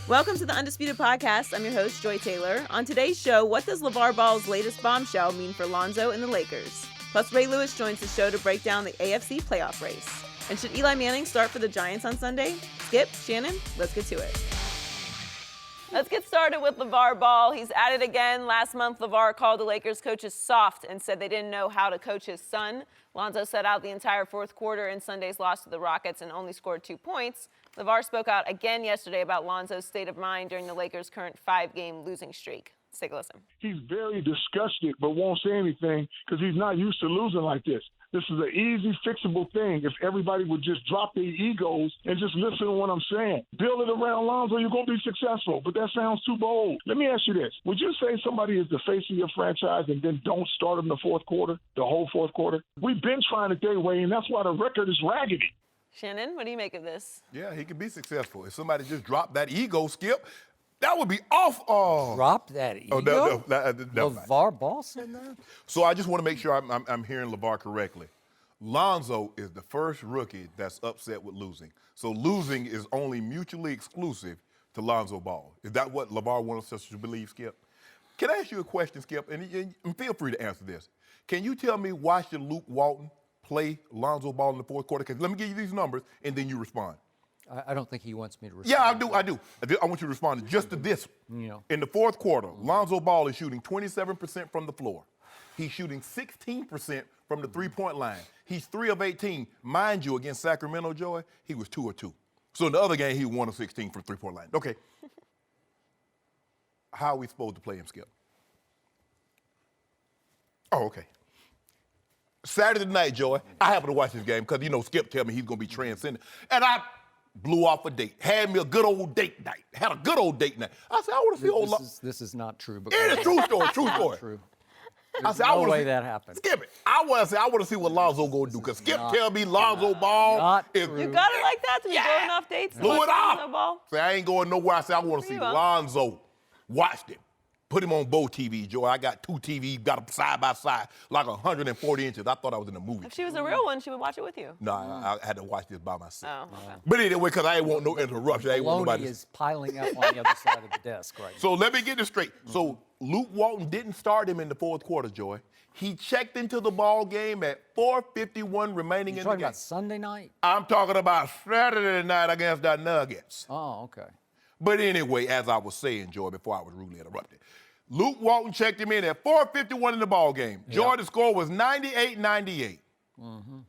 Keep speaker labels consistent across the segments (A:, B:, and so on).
A: Welcome to the Undisputed Podcast. I'm your host, Joy Taylor. On today's show, what does Lavar Ball's latest bombshell mean for Lonzo and the Lakers? Plus, Ray Lewis joins the show to break down the AFC playoff race. And should Eli Manning start for the Giants on Sunday? Skip, Shannon, let's get to it. Let's get started with Lavar Ball. He's at it again. Last month, Lavar called the Lakers coaches soft and said they didn't know how to coach his son. Lonzo sat out the entire fourth quarter in Sunday's loss to the Rockets and only scored 2 points. Lavar spoke out again yesterday about Lonzo's state of mind during the Lakers' current 5-game losing streak. Let's take a listen.
B: He's very disgusted but won't say anything because he's not used to losing like this. This is an easy, fixable thing if everybody would just drop their egos and just listen to what I'm saying. Build it around Lonzo, you're going to be successful, but that sounds too bold. Let me ask you this. Would you say somebody is the face of your franchise and then don't start him the fourth quarter, the whole fourth quarter? We've been trying it their way, and that's why the record is raggedy.
A: Shannon, what do you make of this?
C: Yeah, he can be successful. If somebody just dropped that ego, Skip, that would be off. Oh.
D: Drop that ego?
C: No.
D: LeVar Ball said that?
C: So I just want to make sure I'm hearing LeVar correctly. Lonzo is the first rookie that's upset with losing. So losing is only mutually exclusive to Lonzo Ball. Is that what LeVar wants us to believe, Skip? Can I ask you a question, Skip? And feel free to answer this. Can you tell me why should Luke Walton play Lonzo Ball in the fourth quarter? Because let me give you these numbers, and then you respond.
D: I don't think he wants me to respond.
C: Yeah, I do. I want you to respond just to this. In the fourth quarter, Lonzo Ball is shooting 27% from the floor. He's shooting 16% from the three-point line. He's 3 of 18. Mind you, against Sacramento, Joy, he was 2 of 2. So in the other game, he 1 of 16 from three-point line. Okay. How are we supposed to play him, Skip? Oh, okay. Saturday night, Joy, I happened to watch this game because, Skip tell me he's going to be transcendent. And I blew off a date. Had me a good old date night. Had a good old date night. I said, I want to see old Lonzo.
D: This is not true.
C: It is true story, true story.
D: True.
C: I said,
D: no way that happened.
C: Skip it. I want to see what Lonzo going to do. Because Skip tell me Lonzo Ball.
A: You got it like that? You going off dates?
C: Blew it off.
A: Lonzo Ball?
C: Say, I ain't going nowhere. I said, I want to see Lonzo. Watched it. Put him on both TVs, Joy. I got 2 TVs, got them side by side, like 140 inches. I thought I was in a movie.
A: If she was a real one, she would watch it with you.
C: No, I had to watch this by myself.
A: Oh, okay.
C: But anyway, because I ain't want no interruption. I ain't want nobody.
D: is piling up on the other side of the desk right now.
C: So let me get this straight. So Luke Walton didn't start him in the fourth quarter, Joy. He checked into the ball game at 4:51 remaining in the game.
D: You're talking about Sunday night?
C: I'm talking about Saturday night against the Nuggets.
D: Oh, okay.
C: But anyway, as I was saying, Joy, before I was rudely interrupted, Luke Walton checked him in at 4:51 in the ball game. Joy, the score was 98-98.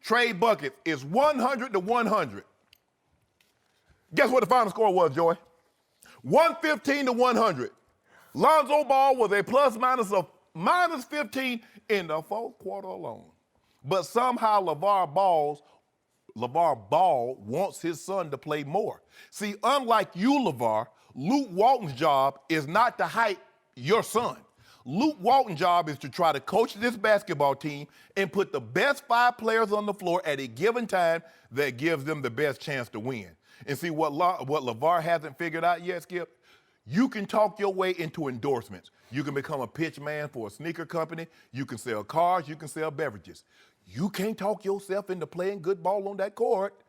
C: Trey Bucket is 100-100. Guess what the final score was, Joy? 115-100. Lonzo Ball was a plus-minus of -15 in the fourth quarter alone. But somehow LeVar Ball wants his son to play more. See, unlike you, LeVar, Luke Walton's job is not to hype your son. Luke Walton's job is to try to coach this basketball team and put the best 5 players on the floor at a given time that gives them the best chance to win. And see, what LeVar hasn't figured out yet, Skip, you can talk your way into endorsements. You can become a pitch man for a sneaker company. You can sell cars. You can sell beverages. You can't talk yourself into playing good ball on that court.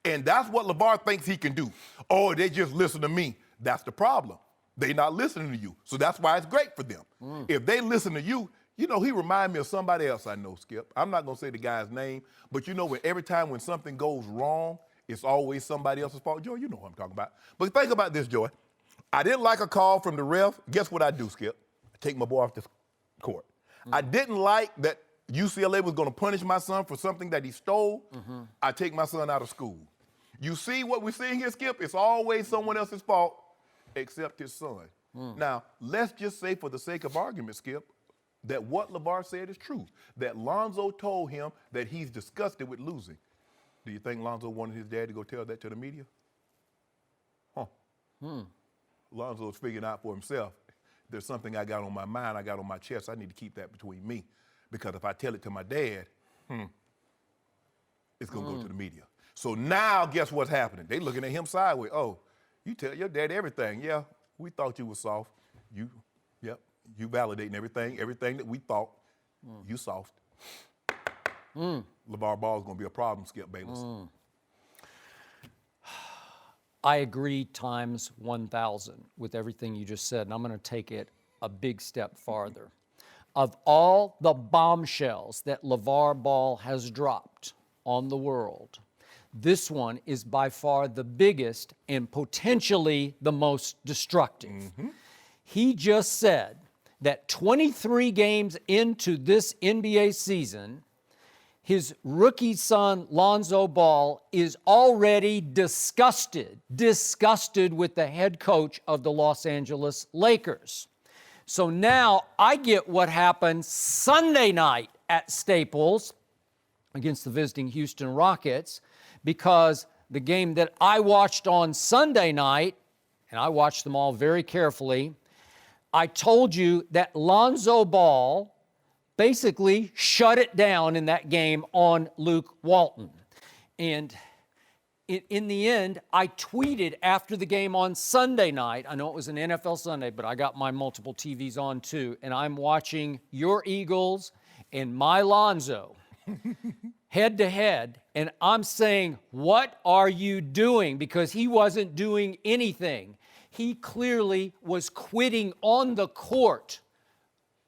C: And that's what LeVar thinks he can do. Oh, they just listen to me. That's the problem. They're not listening to you. So that's why it's great for them. If they listen to you, he reminds me of somebody else I know, Skip. I'm not going to say the guy's name, but every time when something goes wrong, it's always somebody else's fault. Joy, you know what I'm talking about. But think about this, Joy. I didn't like a call from the ref. Guess what I do, Skip? I take my boy off the court. I didn't like that UCLA was going to punish my son for something that he stole. I take my son out of school. You see what we're seeing here, Skip? It's always someone else's fault except his son. Now, let's just say for the sake of argument, Skip, that what LeVar said is true, that Lonzo told him that he's disgusted with losing. Do you think Lonzo wanted his dad to go tell that to the media? Lonzo's figuring out for himself, there's something I got on my mind, I got on my chest, I need to keep that between me. Because if I tell it to my dad, it's going to go to the media. So now, guess what's happening? They looking at him sideways. Oh, you tell your dad everything. Yeah, we thought you were soft. You validating everything that we thought, you soft. LeVar Ball is going to be a problem, Skip Bayless.
D: I agree times 1,000 with everything you just said, and I'm going to take it a big step farther. Of all the bombshells that Lavar Ball has dropped on the world, this one is by far the biggest and potentially the most destructive. He just said that 23 games into this NBA season, his rookie son, Lonzo Ball, is already disgusted with the head coach of the Los Angeles Lakers. So now I get what happened Sunday night at Staples against the visiting Houston Rockets, because the game that I watched on Sunday night, and I watched them all very carefully, I told you that Lonzo Ball basically shut it down in that game on Luke Walton. And in the end, I tweeted after the game on Sunday night, I know it was an NFL Sunday, but I got my multiple TVs on too, and I'm watching your Eagles and my Lonzo head to head, and I'm saying, what are you doing? Because he wasn't doing anything. He clearly was quitting on the court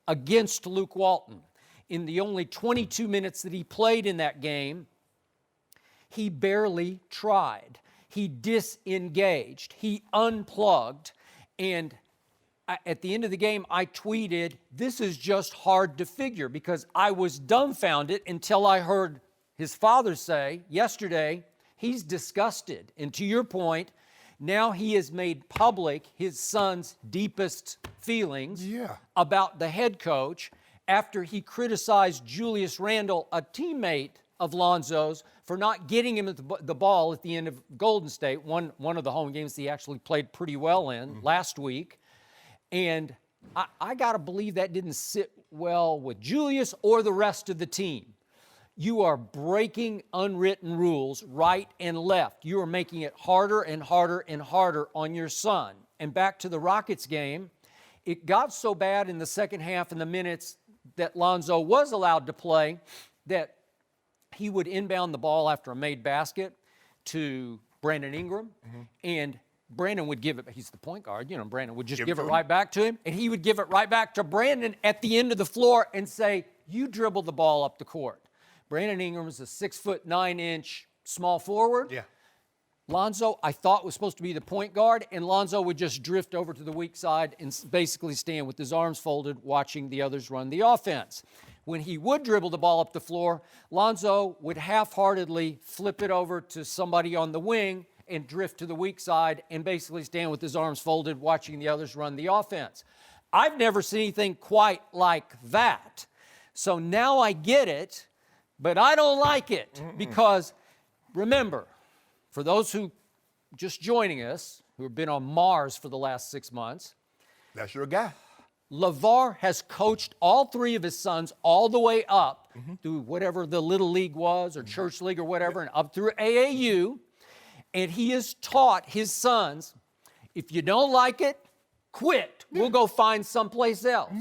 D: against Luke Walton. In the only 22 minutes that he played in that game, he barely tried. He disengaged. He unplugged. And at the end of the game, I tweeted, this is just hard to figure, because I was dumbfounded until I heard his father say yesterday, he's disgusted. And to your point, now he has made public his son's deepest feelings about the head coach after he criticized Julius Randle, a teammate of Lonzo's, for not getting him the ball at the end of Golden State, one of the home games he actually played pretty well in last week. And I got to believe that didn't sit well with Julius or the rest of the team. You are breaking unwritten rules right and left. You are making it harder and harder and harder on your son. And back to the Rockets game, it got so bad in the second half and the minutes that Lonzo was allowed to play that he would inbound the ball after a made basket to Brandon Ingram, and Brandon would give it, he's the point guard, Brandon would just give it right back to him, and he would give it right back to Brandon at the end of the floor and say, you dribble the ball up the court. Brandon Ingram is a 6'9" small forward. Lonzo, I thought, was supposed to be the point guard, and Lonzo would just drift over to the weak side and basically stand with his arms folded, watching the others run the offense. When he would dribble the ball up the floor, Lonzo would half-heartedly flip it over to somebody on the wing and drift to the weak side and basically stand with his arms folded, watching the others run the offense. I've never seen anything quite like that. So now I get it, but I don't like it because, remember, for those who just joining us, who have been on Mars for the last 6 months,
C: that's your guy.
D: Lavar has coached all three of his sons all the way up through whatever the Little League was or Church League or whatever, and up through AAU. And he has taught his sons, if you don't like it, quit. We'll go find someplace else.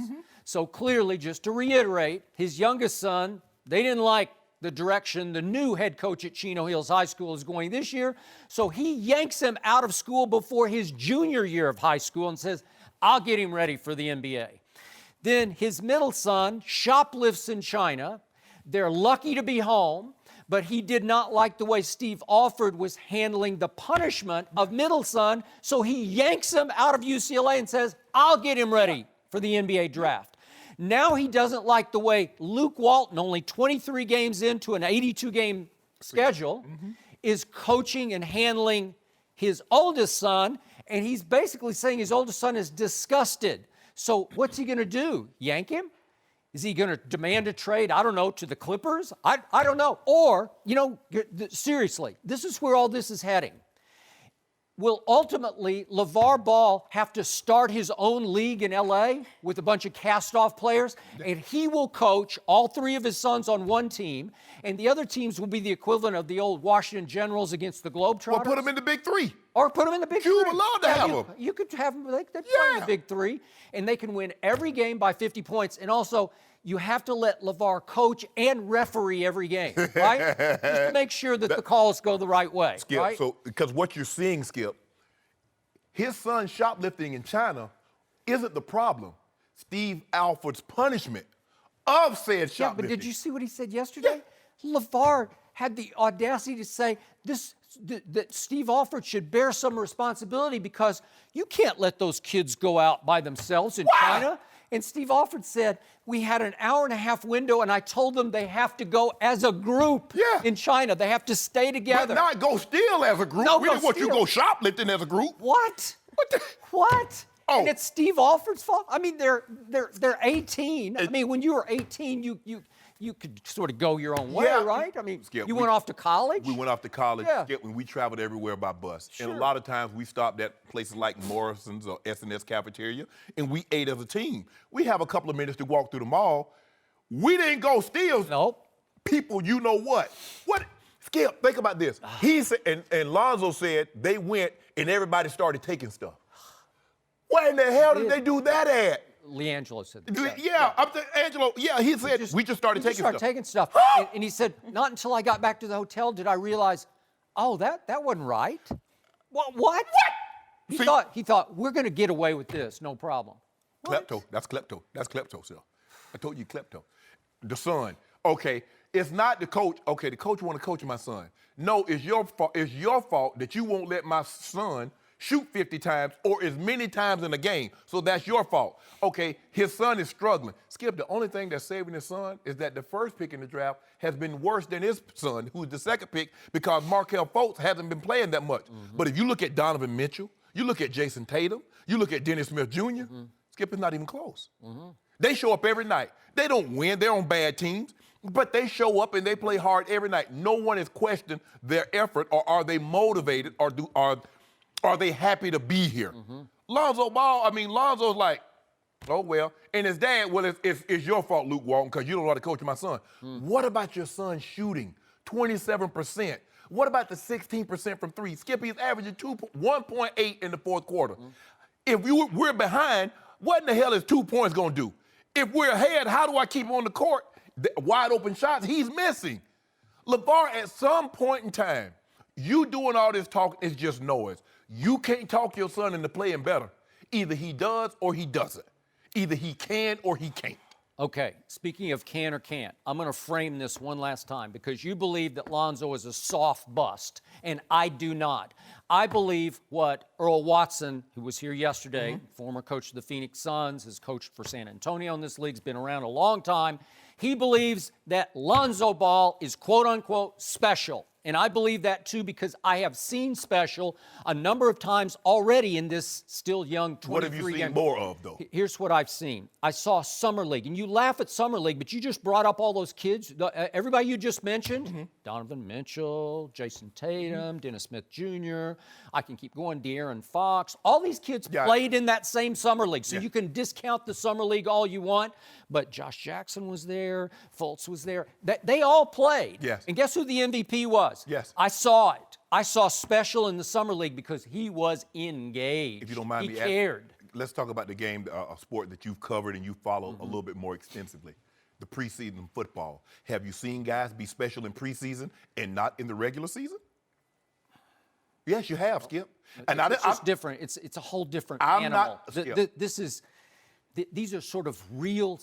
D: So clearly, just to reiterate, his youngest son, they didn't like the direction the new head coach at Chino Hills High School is going this year. So he yanks him out of school before his junior year of high school and says, I'll get him ready for the NBA. Then his middle son shoplifts in China. They're lucky to be home, but he did not like the way Steve Alford was handling the punishment of middle son, so he yanks him out of UCLA and says, I'll get him ready for the NBA draft. Now he doesn't like the way Luke Walton, only 23 games into an 82-game schedule, is coaching and handling his oldest son, and he's basically saying his oldest son is disgusted. So what's he going to do? Yank him? Is he going to demand a trade, I don't know, to the Clippers? I don't know. Or, seriously, this is where all this is heading. Will ultimately Lavar Ball have to start his own league in LA with a bunch of cast-off players, and he will coach all three of his sons on one team, and the other teams will be the equivalent of the old Washington Generals against the Globetrotters?
C: Or put them in the Big Three.
D: Or put them in the Big Three.
C: You would love to have them.
D: You could have them. They play in the Big Three, and they can win every game by 50 points. And also, you have to let Lavar coach and referee every game, right? Just to make sure that the calls go the right way.
C: Skip,
D: right?
C: so because what you're seeing, Skip, His son shoplifting in China isn't the problem. Steve Alford's punishment of said shoplifting.
D: Yeah, but did you see what he said yesterday? Lavar had the audacity to say that Steve Alford should bear some responsibility because you can't let those kids go out by themselves in China. And Steve Alford said, we had an hour-and-a-half window, and I told them they have to go as a group in China. They have to stay together.
C: But not go steal as a group.
D: No,
C: we didn't want you to go shoplifting as a group.
D: What? What?
C: Oh.
D: And it's Steve Alford's fault? I mean, they're 18. I mean, when you were 18, you could sort of go your own way, right? I mean,
C: Skip,
D: you went off to college?
C: We went off to college.
D: Yeah.
C: Skip, when we traveled everywhere by bus.
D: Sure.
C: And a lot of times we stopped at places like Morrison's or S&S Cafeteria, and we ate as a team. We have a couple of minutes to walk through the mall. We didn't go steal.
D: Nope.
C: People, you know what? What? Skip, think about this. He said, and Lonzo said they went and everybody started taking stuff. Where in the hell did they do that at?
D: LiAngelo said that.
C: Yeah, Angelo, he said we just started taking stuff.
D: And he said, not until I got back to the hotel did I realize, oh, that wasn't right. What? He thought, we're going to get away with this, no problem.
C: Klepto. That's klepto, sir. I told you klepto. The son. Okay, it's not the coach. Okay, the coach want to coach my son. No, it's your fault. It's your fault that you won't let my son shoot 50 times or as many times in a game. So that's your fault. Okay, his son is struggling. Skip, the only thing that's saving his son is that the first pick in the draft has been worse than his son, who's the second pick, because Markelle Fultz hasn't been playing that much. But if you look at Donovan Mitchell, you look at Jason Tatum, you look at Dennis Smith Jr., Skip is not even close. They show up every night. They don't win. They're on bad teams. But they show up and they play hard every night. No one is questioning their effort, or are they motivated, or are they happy to be here? Lonzo Ball, Lonzo's like, oh, well. And his dad, well, it's your fault, Luke Walton, because you don't know how to coach my son. What about your son shooting 27%? What about the 16% from three? Skippy's averaging 1.8 in the fourth quarter. If we're behind, what in the hell is 2 points going to do? If we're ahead, how do I keep him on the court? The wide open shots, he's missing. Lavar, at some point in time, you doing all this talking is just noise. You can't talk your son into playing better. Either he does or he doesn't. Either he can or he can't.
D: Okay, speaking of can or can't, I'm going to frame this one last time because you believe that Lonzo is a soft bust, and I do not. I believe what Earl Watson, who was here yesterday, former coach of the Phoenix Suns, has coached for San Antonio in this league, has been around a long time. He believes that Lonzo Ball is quote-unquote special. And I believe that, too, because I have seen special a number of times already in this still young 23
C: What have you seen more of, though?
D: Here's what I've seen. I saw Summer League, and you laugh at Summer League, but you just brought up all those kids. Everybody you just mentioned, Donovan Mitchell, Jason Tatum, Dennis Smith Jr., I can keep going, De'Aaron Fox. All these kids played in that same Summer League, so you can discount the Summer League all you want, but Josh Jackson was there, Fultz was there. They all played.
C: Yes.
D: And guess who the MVP was?
C: Yes.
D: I saw it. I saw special in the Summer League because he was engaged.
C: If you don't mind me
D: cared.
C: Let's talk about the game, a sport that you've covered and you follow a little bit more extensively, the preseason football. Have you seen guys be special in preseason and not in the regular season? Yes, you have, Skip. And
D: it's just different. It's a whole different animal. These are sort of real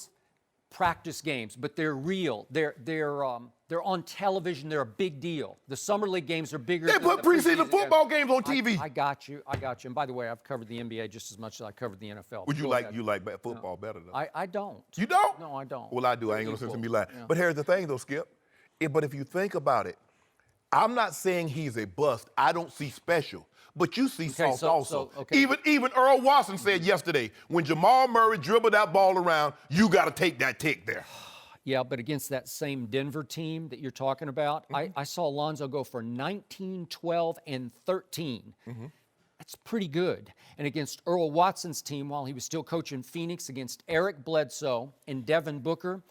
D: practice games, but they're real. They're on television. They're a big deal. The Summer League games are bigger.
C: They put preseason football games on TV.
D: I got you. And by the way, I've covered the NBA just as much as I covered the NFL.
C: Would you like football better though?
D: I don't.
C: You don't?
D: No, I don't.
C: Well, I do. I ain't gonna listen to me lie. Yeah. But here's the thing, though, Skip. But if you think about it, I'm not saying he's a bust. I don't see special. But you see soft also. Even Earl Watson said yesterday, when Jamal Murray dribbled that ball around, you got to take that tick there.
D: Yeah, but against that same Denver team that you're talking about, I saw Lonzo go for 19, 12, and 13. That's pretty good. And against Earl Watson's team, while he was still coaching Phoenix, against Eric Bledsoe and Devin Booker,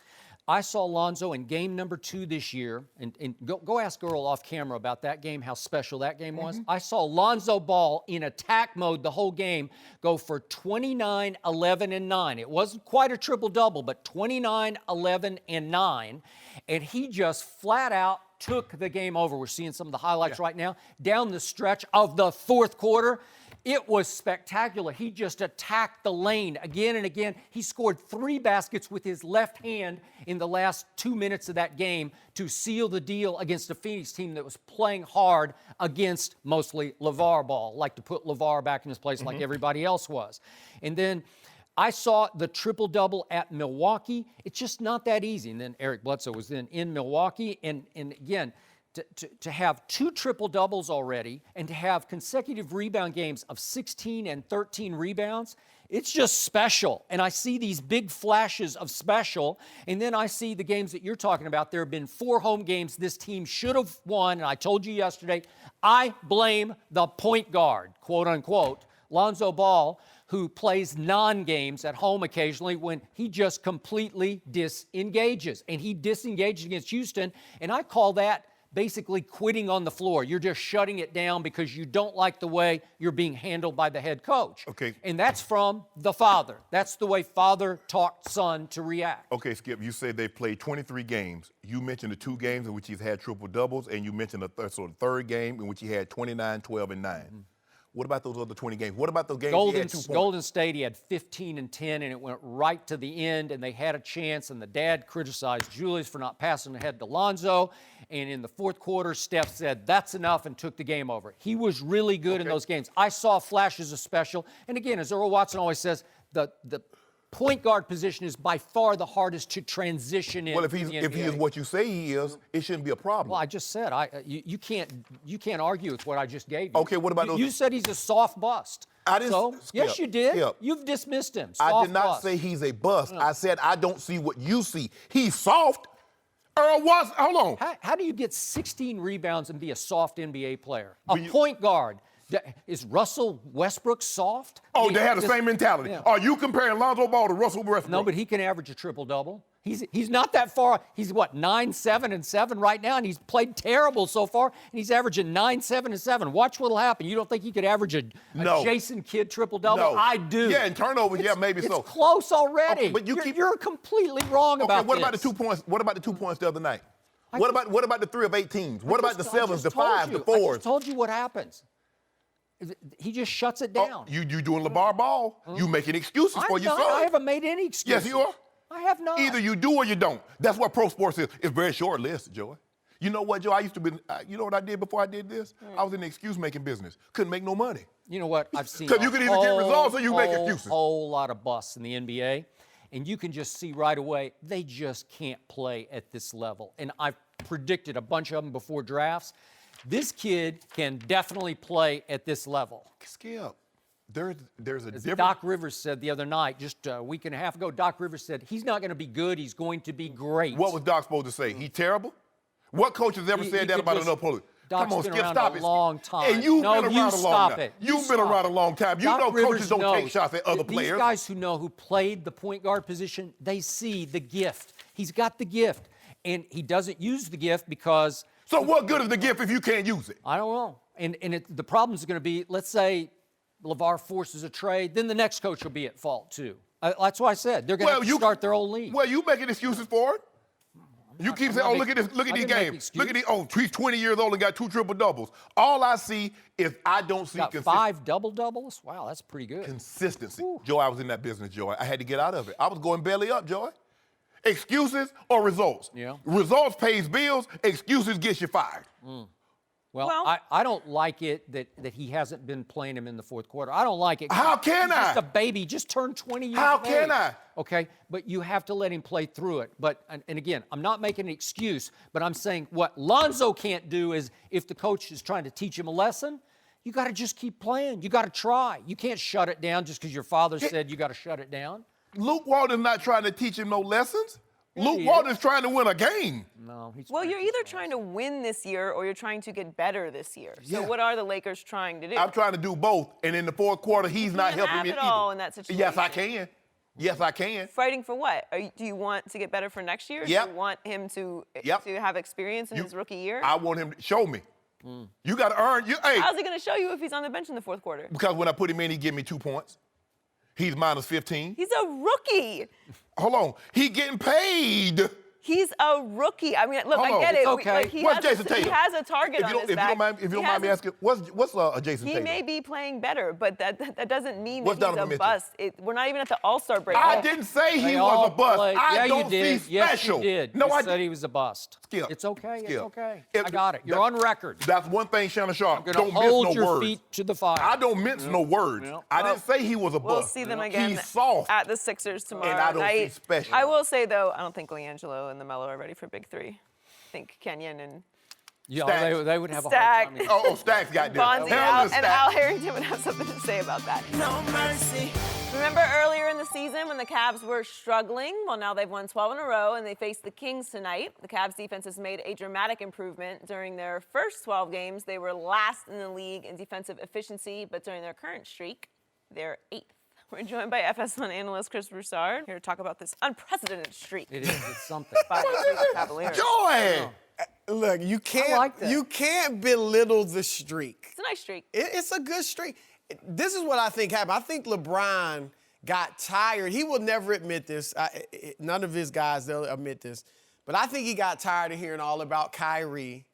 D: I saw Lonzo in game number 2 this year, and go ask Earl off camera about that game, how special that game was. I saw Lonzo Ball in attack mode the whole game go for 29, 11, and 9. It wasn't quite a triple-double, but 29, 11, and 9. And he just flat out took the game over. We're seeing some of the highlights right now. Down the stretch of the fourth quarter, It was spectacular. He just attacked the lane again and again. He scored 3 baskets with his left hand in the last 2 minutes of that game to seal the deal against a Phoenix team that was playing hard against mostly Lavar Ball, like to put Lavar back in his place like everybody else was. And then I saw the triple-double at Milwaukee. It's just not that easy. And then Eric Bledsoe was then in Milwaukee. And again, to have 2 triple-doubles already and to have consecutive rebound games of 16 and 13 rebounds, it's just special. And I see these big flashes of special, and then I see the games that you're talking about. There have been 4 home games this team should have won, and I told you yesterday, I blame the point guard, quote-unquote, Lonzo Ball, who plays non-games at home occasionally when he just completely disengages. And he disengaged against Houston, and I call that basically quitting on the floor. You're just shutting it down because you don't like the way you're being handled by the head coach.
C: Okay.
D: And that's from the father. That's the way father taught son to react.
C: Okay, Skip, you said they played 23 games. You mentioned the 2 games in which he's had triple-doubles, and you mentioned the third game in which he had 29, 12, and 9. What about those other 20 games? What about those games he had 2 points?
D: Golden State, he had 15 and 10, and it went right to the end, and they had a chance, and the dad criticized Julius for not passing ahead to Lonzo, and in the fourth quarter, Steph said, that's enough, and took the game over. He was really good in those games. I saw flashes of special, and again, as Earl Watson always says, the point guard position is by far the hardest to transition in.
C: Well, if he is what you say he is, it shouldn't be a problem.
D: Well, I just said you can't argue with what I just gave you.
C: Okay, what about those?
D: You said he's a soft bust.
C: I didn't.
D: So,
C: Skip,
D: yes, you did.
C: Skip.
D: You've dismissed him.
C: I did not say he's a bust. I said I don't see what you see. He's soft. Earl Watson, hold on.
D: How do you get 16 rebounds and be a soft NBA player? Point guard. Is Russell Westbrook soft?
C: Oh, they have the same mentality.
D: Yeah.
C: Are you comparing Lonzo Ball to Russell Westbrook?
D: No, but he can average a triple-double. He's not that far. He's, 9, 7, and 7 right now, and he's played terrible so far, and he's averaging 9, 7, and 7. Watch what'll happen. You don't think he could average a Jason Kidd triple-double?
C: No.
D: I do.
C: Yeah, and turnovers, maybe so.
D: It's close already.
C: Okay, but you're
D: completely wrong about
C: what
D: this.
C: about the 2 points? What about the 2 points the other night? What about the 3 of 18s? What about the 7s, the 5s, the 4s?
D: I just told you what happens. He just shuts it down.
C: You doing LeVar Ball. You making excuses for your son.
D: I haven't made any excuses.
C: Yes, you are.
D: I have not.
C: Either you do or you don't. That's what pro sports is. It's very short list, Joey. You know what, Joe? I used to be, you know what I did before I did this? I was in the excuse-making business. Couldn't make no money.
D: You know what? I've seen
C: because you can either get results or you make excuses.
D: A whole lot of busts in the NBA, and you can just see right away they just can't play at this level. And I've predicted a bunch of them before drafts. This kid can definitely play at this level.
C: Skip, there's a difference.
D: Doc Rivers said the other night, just a week and a half ago, Doc Rivers said he's not going to be good, he's going to be great.
C: What was Doc supposed to say? He's terrible? What coach has ever said that about another player?
D: Doc's
C: Come on,
D: been
C: Skip,
D: around
C: stop
D: a
C: it.
D: long time.
C: And you've
D: no,
C: been
D: you
C: around a long
D: stop
C: time.
D: It.
C: You've been around a long time. You
D: Doc
C: know
D: Rivers
C: coaches don't take shots at other players.
D: These guys who played the point guard position, they see the gift. He's got the gift, and he doesn't use the gift because...
C: So what good is the gift if you can't use it?
D: I don't know. And the problem is going to be, let's say LeVar forces a trade, then the next coach will be at fault too. That's why I said they're going to start their own league.
C: Well, you making excuses for it. You keep saying, oh, look at this, look at these games. Look at these, oh, he's 20 years old and got 2 triple-doubles. All I see is I don't see consistency.
D: 5 double-doubles? Wow, that's pretty good.
C: Consistency. Joy, I was in that business, Joy. I had to get out of it. I was going belly up, Joy. Excuses or results?
D: Yeah.
C: Results pays bills. Excuses gets you fired.
D: Well, I don't like it that he hasn't been playing him in the fourth quarter. I don't like it.
C: How can I?
D: He's just a baby. Just turned 20 years
C: How
D: old.
C: can I?
D: Okay, but you have to let him play through it. But and again, I'm not making an excuse, but I'm saying what Lonzo can't do is if the coach is trying to teach him a lesson, you got to just keep playing. You got to try. You can't shut it down just because your father said you got to shut it down.
C: Luke Walton's not trying to teach him no lessons. Luke Walton's trying to win a game.
D: No,
A: well, you're either trying to win this year or you're trying to get better this year. So what are the Lakers trying to do?
C: I'm trying to do both. And in the fourth quarter, he's not helping me
A: either. All in that situation.
C: Yes, I can. Yes, I can.
A: Fighting for what? Do you want to get better for next year?
C: Yep.
A: Do you want him to have experience in his rookie year?
C: I want him to show me. You got to earn. Hey,
A: how's he going to show you if he's on the bench in the fourth quarter?
C: Because when I put him in, he give me 2 points. He's minus 15.
A: He's a rookie.
C: Hold on. He getting paid.
A: He's a rookie. I mean, look,
C: Hold
A: I
C: on.
A: get it.
D: It's okay.
C: What's Jason Tatum?
A: He has a target on his
C: If you
A: back.
C: don't mind me asking, what's Jason
A: He
C: Tatum?
A: may be playing better, but that doesn't mean
C: What's
A: that he's
C: Donovan
A: a
C: Mitchell?
A: bust. We're not even at the All-Star break.
C: I didn't say he
D: They
C: was
D: all
C: a bust.
D: played.
C: I
D: Yeah,
C: don't
D: you did.
C: see
D: Yes,
C: special.
D: you did.
C: No,
D: you
C: I
D: said he was a bust.
C: Skip.
D: It's okay.
C: Skip.
D: It's okay.
C: If-
D: I got it. You're on record.
C: That's one thing, Shannon Sharpe.
D: You're
C: Don't
D: gonna
C: mince
D: hold
C: no
D: your
C: words.
D: feet to the fire.
C: I don't mince no words.
D: Yep.
C: I didn't say he was a
A: We'll
C: bust.
A: see them again
C: He's soft.
A: at the Sixers tomorrow
C: And I don't
A: night.
C: see special.
A: I will say, though, I don't think LiAngelo and the Melo are ready for Big Three. I think Kenyon and
D: Yeah,
C: Stacks.
D: they would have a
A: Stack.
D: hard time.
C: Oh, Stacks got this.
A: Bonzi
C: Hell
A: and
C: is
A: Al
C: Stacks.
A: Harrington would have something to say about that.
E: No mercy.
A: Remember earlier in the season when the Cavs were struggling? Well, now they've won 12 in a row, and they face the Kings tonight. The Cavs defense has made a dramatic improvement. During their first 12 games, they were last in the league in defensive efficiency, but during their current streak, they're 8th. We're joined by FS1 analyst Chris Broussard here to talk about this unprecedented streak
D: It is. It's something.
A: by the Cleveland Cavaliers.
C: Joy!
F: Look, you can't
D: like that.
F: you can't belittle the streak.
A: It's a nice streak.
F: It's a good streak. This is what I think happened. I think LeBron got tired. He will never admit this. None of his guys, they'll admit this. But I think he got tired of hearing all about Kyrie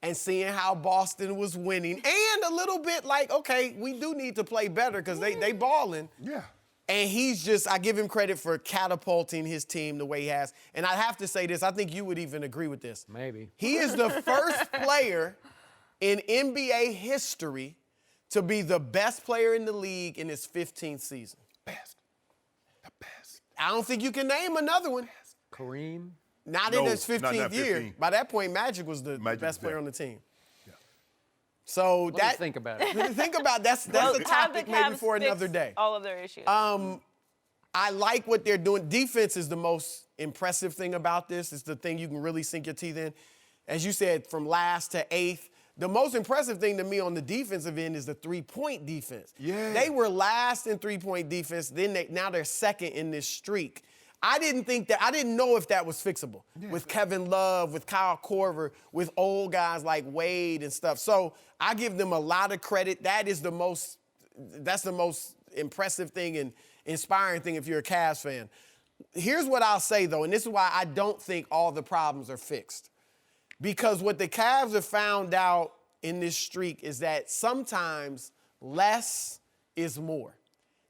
F: and seeing how Boston was winning. And a little bit like, okay, we do need to play better because they balling.
C: Yeah.
F: And he's just, I give him credit for catapulting his team the way he has. And I have to say this, I think you would even agree with this.
D: Maybe.
F: He is the first player in NBA history to be the best player in the league in his 15th season.
C: Best. The best.
F: I don't think you can name another one.
D: Kareem.
F: Not
C: No,
F: in his
C: not
F: 15th year.
C: 15.
F: By that point, Magic was the
C: Magic
F: best
C: was
F: player
C: there.
F: on the team. So
D: Let me
F: that
D: think about it.
F: think about that's
A: Well,
F: a
A: have the
F: topic maybe
A: Cavs
F: for
A: fix
F: another day.
A: all of their issues.
F: I like what they're doing. Defense is the most impressive thing about this. It's the thing you can really sink your teeth in. As you said, from last to 8th. The most impressive thing to me on the defensive end is the three-point defense.
C: Yeah.
F: They were last in three-point defense. Now they're second in this streak. I didn't know if that was fixable with Kevin Love, with Kyle Korver, with old guys like Wade and stuff. So I give them a lot of credit. That's the most impressive thing and inspiring thing if you're a Cavs fan. Here's what I'll say, though, and this is why I don't think all the problems are fixed. Because what the Cavs have found out in this streak is that sometimes less is more.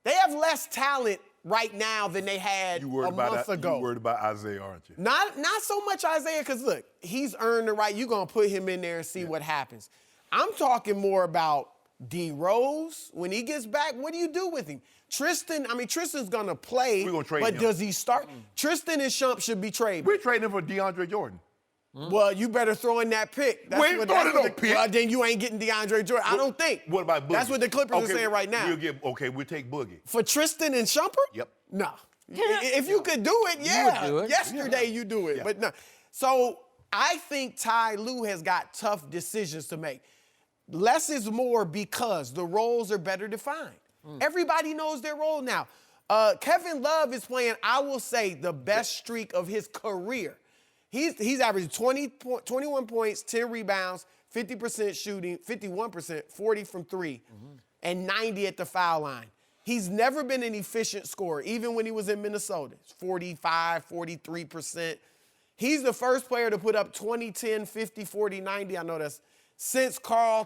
F: They have less talent right now than they had a month ago.
C: You worried about Isaiah, aren't you?
F: Not so much Isaiah, because look, he's earned the right. You're going to put him in there and see what happens. I'm talking more about D Rose. When he gets back, what do you do with him? Tristan's going to play,
C: We're gonna trade
F: but
C: him.
F: does he start? Tristan and Shump should be traded.
C: We're trading him for DeAndre Jordan.
F: Well, you better throw in that pick.
C: We ain't throwing no pick.
F: Well, then you ain't getting DeAndre Jordan. I don't think.
C: What about Boogie?
F: That's what the Clippers are saying right now.
C: We'll take Boogie.
F: For Tristan and Shumpert?
C: Yep.
F: No. If you could do it, yeah.
D: do it.
F: Yesterday you do it,
C: Yeah.
F: but no. So I think Ty Lue has got tough decisions to make. Less is more because the roles are better defined. Everybody knows their role now. Kevin Love is playing, I will say, the best streak of his career. He's averaging 21 points, 10 rebounds, 50% shooting, 51%, 40 from three, and 90 at the foul line. He's never been an efficient scorer, even when he was in Minnesota. It's 45, 43%. He's the first player to put up 20, 10, 50, 40, 90. I know that's since Carl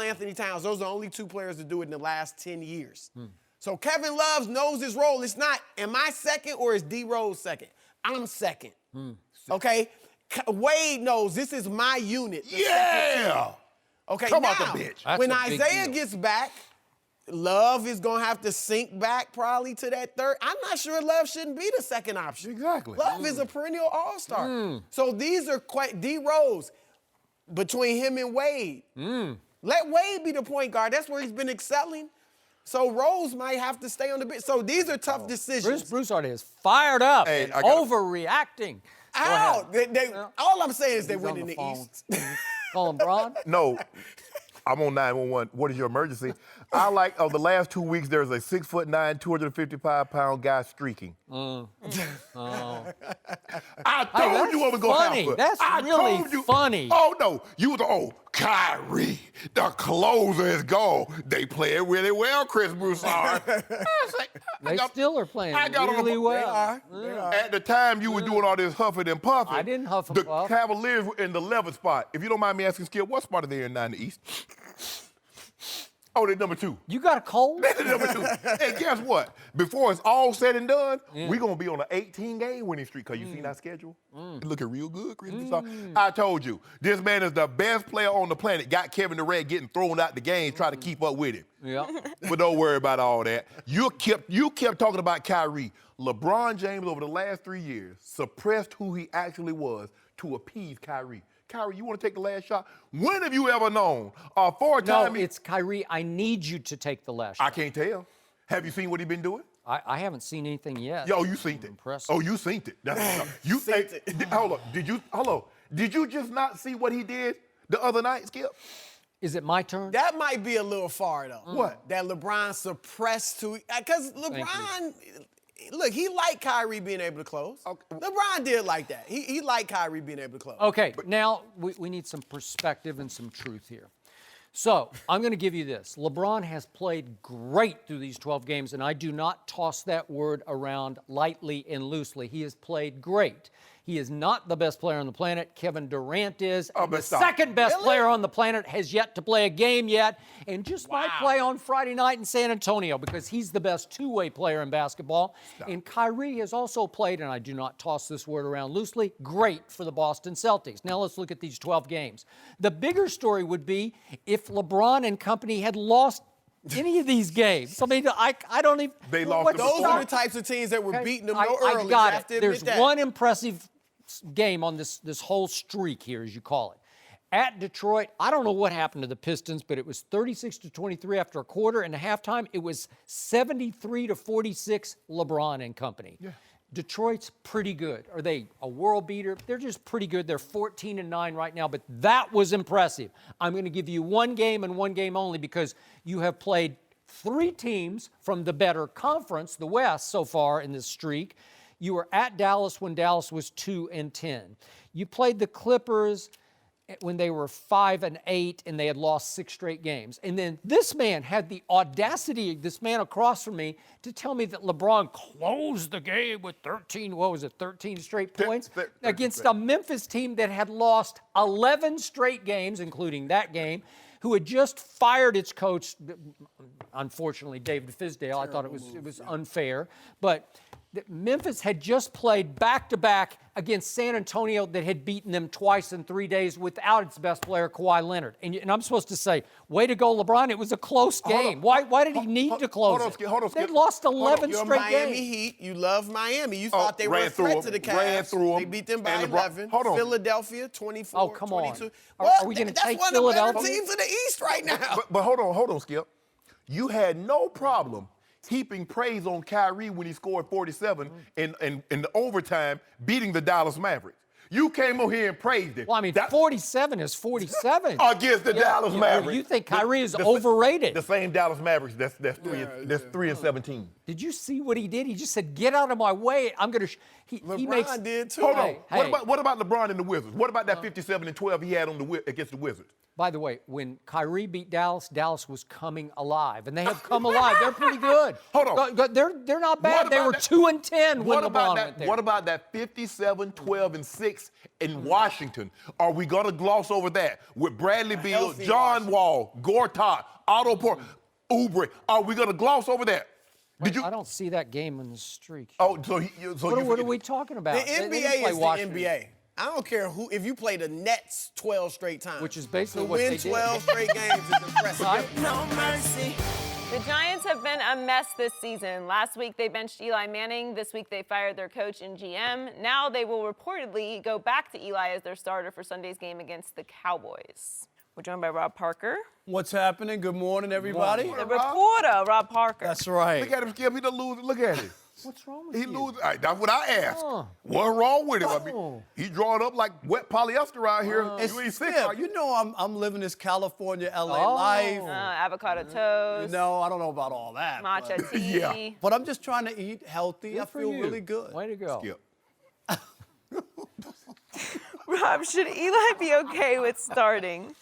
F: Anthony Towns. Those are the only two players to do it in the last 10 years. So Kevin Love knows his role. It's not, am I second or is D Rose second? I'm second. Okay? Wade knows this is my unit. the second team. Okay,
C: Come
F: now,
C: out the bench.
D: That's
F: when
D: a big
F: Isaiah
D: deal.
F: gets back, Love is going to have to sink back probably to that third. I'm not sure Love shouldn't be the second option.
C: Exactly.
F: Love is a perennial all-star. So these are quite D Rose between him and Wade. Let Wade be the point guard. That's where he's been excelling. So Rose might have to stay on the bench. So these are tough decisions.
D: Bruce Broussard is fired up
C: Hey,
D: and
C: I gotta-
D: overreacting. Go
F: How?
D: ahead.
F: All I'm saying is they
D: He's
F: win
D: on
F: in
D: the
F: the
D: phone.
F: East.
D: Call him Braun.
C: No, I'm on 911. What is your emergency? I like, of the last 2 weeks, there's a 6'9", 255-pound guy streaking. I told
D: that's
C: you what was going to
D: funny.
C: happen.
D: That's
C: I
D: really
C: told you.
D: funny.
C: Oh, no. You was, Kyrie, the closer is gone. They play it really well, Chris Broussard.
D: They still are playing really well.
F: They are.
C: At the time you were doing all this huffing and puffing.
D: I didn't huff and
C: the
D: puff.
C: The Cavaliers were in the 11th spot. If you don't mind me asking, Skip, what spot are they in now in the East? Oh, they're number 2.
D: You got a cold?
C: They're number 2. And guess what? Before it's all said and done, we're going to be on an 18-game winning streak. Because you seen our schedule? It's looking real good, Chris Broussard. I told you, this man is the best player on the planet. Got Kevin Durant getting thrown out the game, trying to keep up with him.
D: Yeah.
C: But don't worry about all that. You kept talking about Kyrie. LeBron James, over the last 3 years, suppressed who he actually was to appease Kyrie. Kyrie, you want to take the last shot? When have you ever known a four-time...
D: No, it's Kyrie. I need you to take the last shot.
C: I can't tell. Have you seen what he's been doing?
D: I haven't seen anything yet.
C: Yo, you seen it.
D: Impressive.
C: Oh, you seen it. That's you
F: Seen it.
C: Hold on. Did you just not see what he did the other night, Skip?
D: Is it my turn?
F: That might be a little far, though.
C: What?
F: That LeBron suppressed to... Because LeBron... Look, he liked Kyrie being able to close.
C: Okay.
F: LeBron did like that. He liked Kyrie being able to close.
D: Okay, now we need some perspective and some truth here. So I'm going to give you this. LeBron has played great through these 12 games, and I do not toss that word around lightly and loosely. He has played great. He is not the best player on the planet. Kevin Durant is.
C: Oh,
D: And the
C: but stop.
D: second best
F: Really?
D: player on the planet has yet to play a game yet, and just might play on Friday night in San Antonio because he's the best two-way player in basketball. And Kyrie has also played, and I do not toss this word around loosely, great for the Boston Celtics. Now let's look at these 12 games. The bigger story would be if LeBron and company had lost any of these games. I mean, I don't even...
C: They lost
D: what's
C: them
F: Those
C: before.
F: are the types of teams that were beating them
D: I
F: early.
D: got
F: You have to
D: it.
F: admit
D: There's
F: that.
D: one impressive game on this whole streak here, as you call it. At Detroit, I don't know what happened to the Pistons, but it was 36-23 after a quarter, and at halftime it was 73-46 LeBron and company. Yeah. Detroit's pretty good. Are they a world beater? They're just pretty good. They're 14-9 right now, but that was impressive. I'm going to give you one game and one game only because you have played 3 teams from the better conference, the West, so far in this streak. You were at Dallas when Dallas was 2-10. You played the Clippers when they were 5-8 and they had lost 6 straight games. And then this man had the audacity, this man across from me, to tell me that LeBron closed the game with 13 straight points against a Memphis team that had lost 11 straight games, including that game, who had just fired its coach, unfortunately, David Fizdale. I thought it was unfair. But Memphis had just played back-to-back against San Antonio that had beaten them twice in 3 days without its best player, Kawhi Leonard. And I'm supposed to say, way to go, LeBron. It was a close game. Why did he need to close it?
C: Hold on, Skip.
D: They'd lost 11
F: You're
D: straight
F: Miami
D: games.
F: Heat. You love Miami. You thought they were
C: ran
F: a
C: through
F: threat
C: 'em,
F: to the Cavs.
C: ran through 'em,
F: They beat them by
C: and LeBron-
F: 11.
C: hold on.
F: Philadelphia, 24,
D: Oh, come on.
F: 22.
D: Are we gonna
F: that's
D: take
F: one of the better
D: Philadelphia?
F: teams in the East right now.
C: But hold on, Skip. You had no problem heaping praise on Kyrie when he scored 47 in the overtime, beating the Dallas Mavericks. You came over here and praised it.
D: Well, I mean, 47 is 47.
C: Against the Dallas Mavericks.
D: You think Kyrie is overrated.
C: The same Dallas Mavericks. That's 3-17.
D: Did you see what he did? He just said, "Get out of my way. I'm going to." He makes.
F: LeBron did too.
C: Hold on.
D: Hey.
C: What about LeBron and the Wizards? What about that 57-12 he had against the Wizards?
D: By the way, when Kyrie beat Dallas, Dallas was coming alive, and they have come alive. They're pretty good.
C: Hold on.
D: They're not bad. They were 2-10 when LeBron went there.
C: What about that 57-12-6 in Washington? Are we gonna gloss over that with Bradley Beal,
F: healthy
C: John Wall, Gortat, Otto Porter, Oubre? Are we gonna gloss over that?
D: Wait, I don't see that game in the streak.
C: Oh,
D: What are we talking about?
F: The
D: They didn't
F: NBA
D: play
F: is
D: Washington,
F: the NBA. I don't care if you play the Nets 12 straight times.
D: Which is basically
F: to
D: what
F: win
D: they did.
F: 12 straight games is impressive.
A: No mercy. The Giants have been a mess this season. Last week they benched Eli Manning. This week they fired their coach and GM. Now they will reportedly go back to Eli as their starter for Sunday's game against the Cowboys. We're joined by Rob Parker.
E: What's happening? Good morning, everybody.
A: The reporter, Rob Parker.
E: That's right.
C: Look at him, Skip. He done lose. Look at him.
D: What's wrong with
C: He
D: you?
C: lose. That's what I asked. What's wrong with him? I mean, he drawing up like wet polyester out here. You ain't sick,
E: Yeah,
C: are you?
E: you know I'm living this California, LA life.
A: Avocado toast,
E: No, I don't know about all that.
A: matcha
E: but,
A: tea.
C: Yeah.
E: but I'm just trying to eat healthy. I
D: for
E: feel
D: you.
E: really good.
D: Way to go.
C: Skip.
A: Rob, should Eli be okay with starting?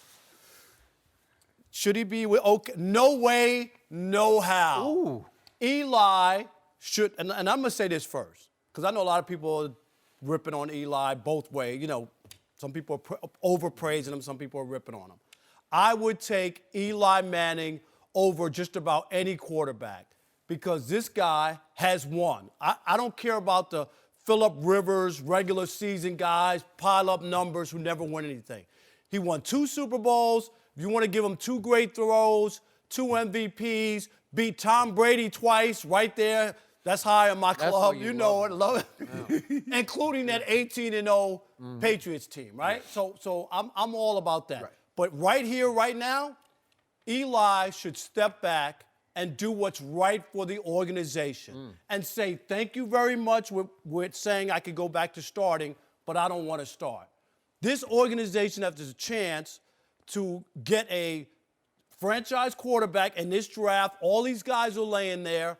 E: Should he be with okay? No way, no how.
D: Ooh.
E: Eli should, and I'm going to say this first, because I know a lot of people are ripping on Eli both ways. You know, some people are overpraising him, some people are ripping on him. I would take Eli Manning over just about any quarterback because this guy has won. I don't care about the Phillip Rivers, regular season guys, pile up numbers who never win anything. He won 2 Super Bowls. If you want to give him 2 great throws, 2 MVPs, beat Tom Brady twice right there. That's high on my club. You know it. Love it. Yeah. Including that 18-0 Patriots team, right? So I'm all about that. Right. But right here, right now, Eli should step back and do what's right for the organization and say, thank you very much with saying I could go back to starting, but I don't want to start. This organization has a chance to get a franchise quarterback in this draft. All these guys are laying there.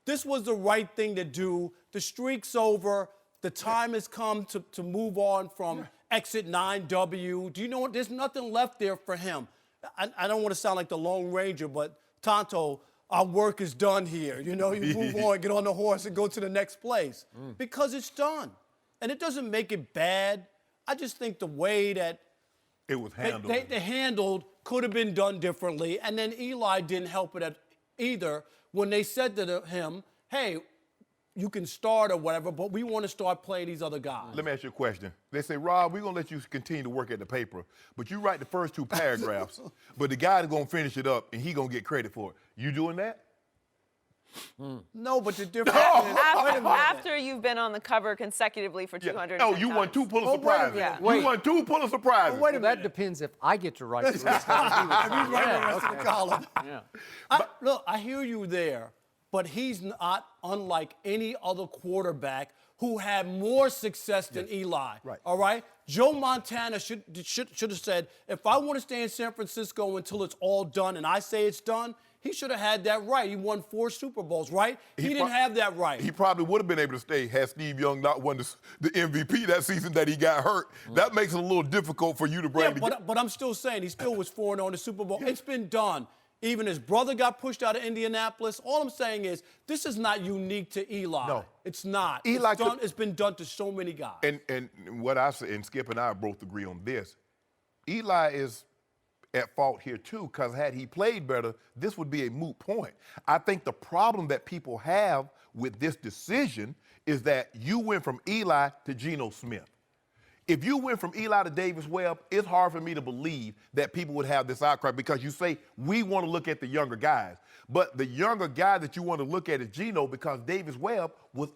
E: This was the right thing to do. The streak's over. The time has come to move on from exit 9W. Do you know what? There's nothing left there for him. I don't want to sound like the Lone Ranger, but Tonto, our work is done here. You know, you move on, get on the horse, and go to the next place. Because it's done. And it doesn't make it bad. I just think the way that
C: it was handled.
E: They handled could have been done differently. And then Eli didn't help it either when they said to him, hey, you can start or whatever, but we want to start playing these other guys.
C: Let me ask you a question. They say, Rob, we're going to let you continue to work at the paper, but you write the first 2 paragraphs, but the guy is going to finish it up, and he going to get credit for it. You doing that?
E: No, but the difference is,
A: After you've been on the cover consecutively for 200
C: Oh, you won 2 Pulitzer Prizes.
A: Yeah.
C: You won 2 Pulitzer Prizes.
E: wait a minute.
D: That depends if I get to write the rest of
E: He's writing the rest of the column.
D: Yeah.
E: Look, I hear you there, but he's not unlike any other quarterback who had more success than Eli.
C: Right.
E: All right? Joe Montana should have said, if I want to stay in San Francisco until it's all done and I say it's done, he should have had that right. He won 4 Super Bowls, right? He didn't have that right.
C: He probably would have been able to stay had Steve Young not won the MVP that season that he got hurt. That makes it a little difficult for you to bring together.
E: But I'm still saying he still was 4-0 in the Super Bowl. It's been done. Even his brother got pushed out of Indianapolis. All I'm saying is this is not unique to Eli.
C: No.
E: It's not. It's been done to so many guys.
C: And what I say, and Skip and I both agree on this, Eli is at fault here too, because had he played better, this would be a moot point. I think the problem that people have with this decision is that you went from Eli to Geno Smith. If you went from Eli to Davis Webb, it's hard for me to believe that people would have this outcry because you say, we want to look at the younger guys. But the younger guy that you want to look at is Geno because Davis Webb was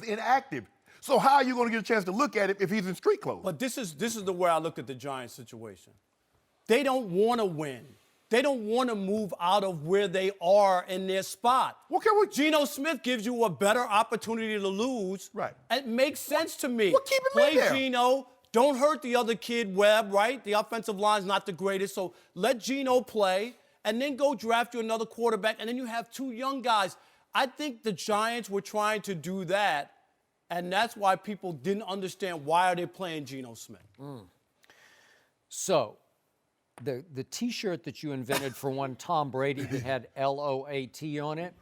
C: inactive. So how are you going to get a chance to look at it if he's in street clothes?
E: But this is the way I look at the Giants situation. They don't want to win. They don't want to move out of where they are in their spot.
C: Okay,
E: Geno Smith gives you a better opportunity to lose.
C: Right.
E: It makes sense to me.
C: Well, keep him
E: Play
C: in there.
E: Geno. Don't hurt the other kid, Webb, right? The offensive line's not the greatest, so let Geno play, and then go draft you another quarterback, and then you have 2 young guys. I think the Giants were trying to do that, and that's why people didn't understand why are they playing Geno Smith.
D: So, the T-shirt that you invented for one Tom Brady that had LOAT on it,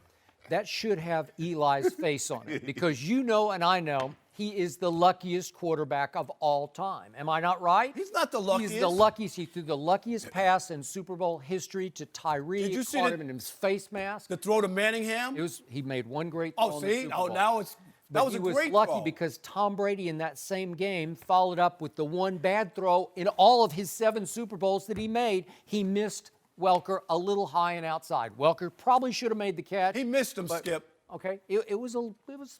D: that should have Eli's face on it because you know and I know he is the luckiest quarterback of all time. Am I not right?
E: He's not the luckiest.
D: He's the luckiest. He threw the luckiest pass in Super Bowl history to Tyree.
E: Did you see
D: caught him in his face mask.
E: The throw to Manningham?
D: He made one great throw in the Super Bowl.
E: Now that was a great throw.
D: He was lucky because Tom Brady in that same game followed up with the one bad throw in all of his 7 Super Bowls that he made. He missed Welker a little high and outside. Welker probably should have made the catch.
E: He missed him, Skip.
D: Okay, it was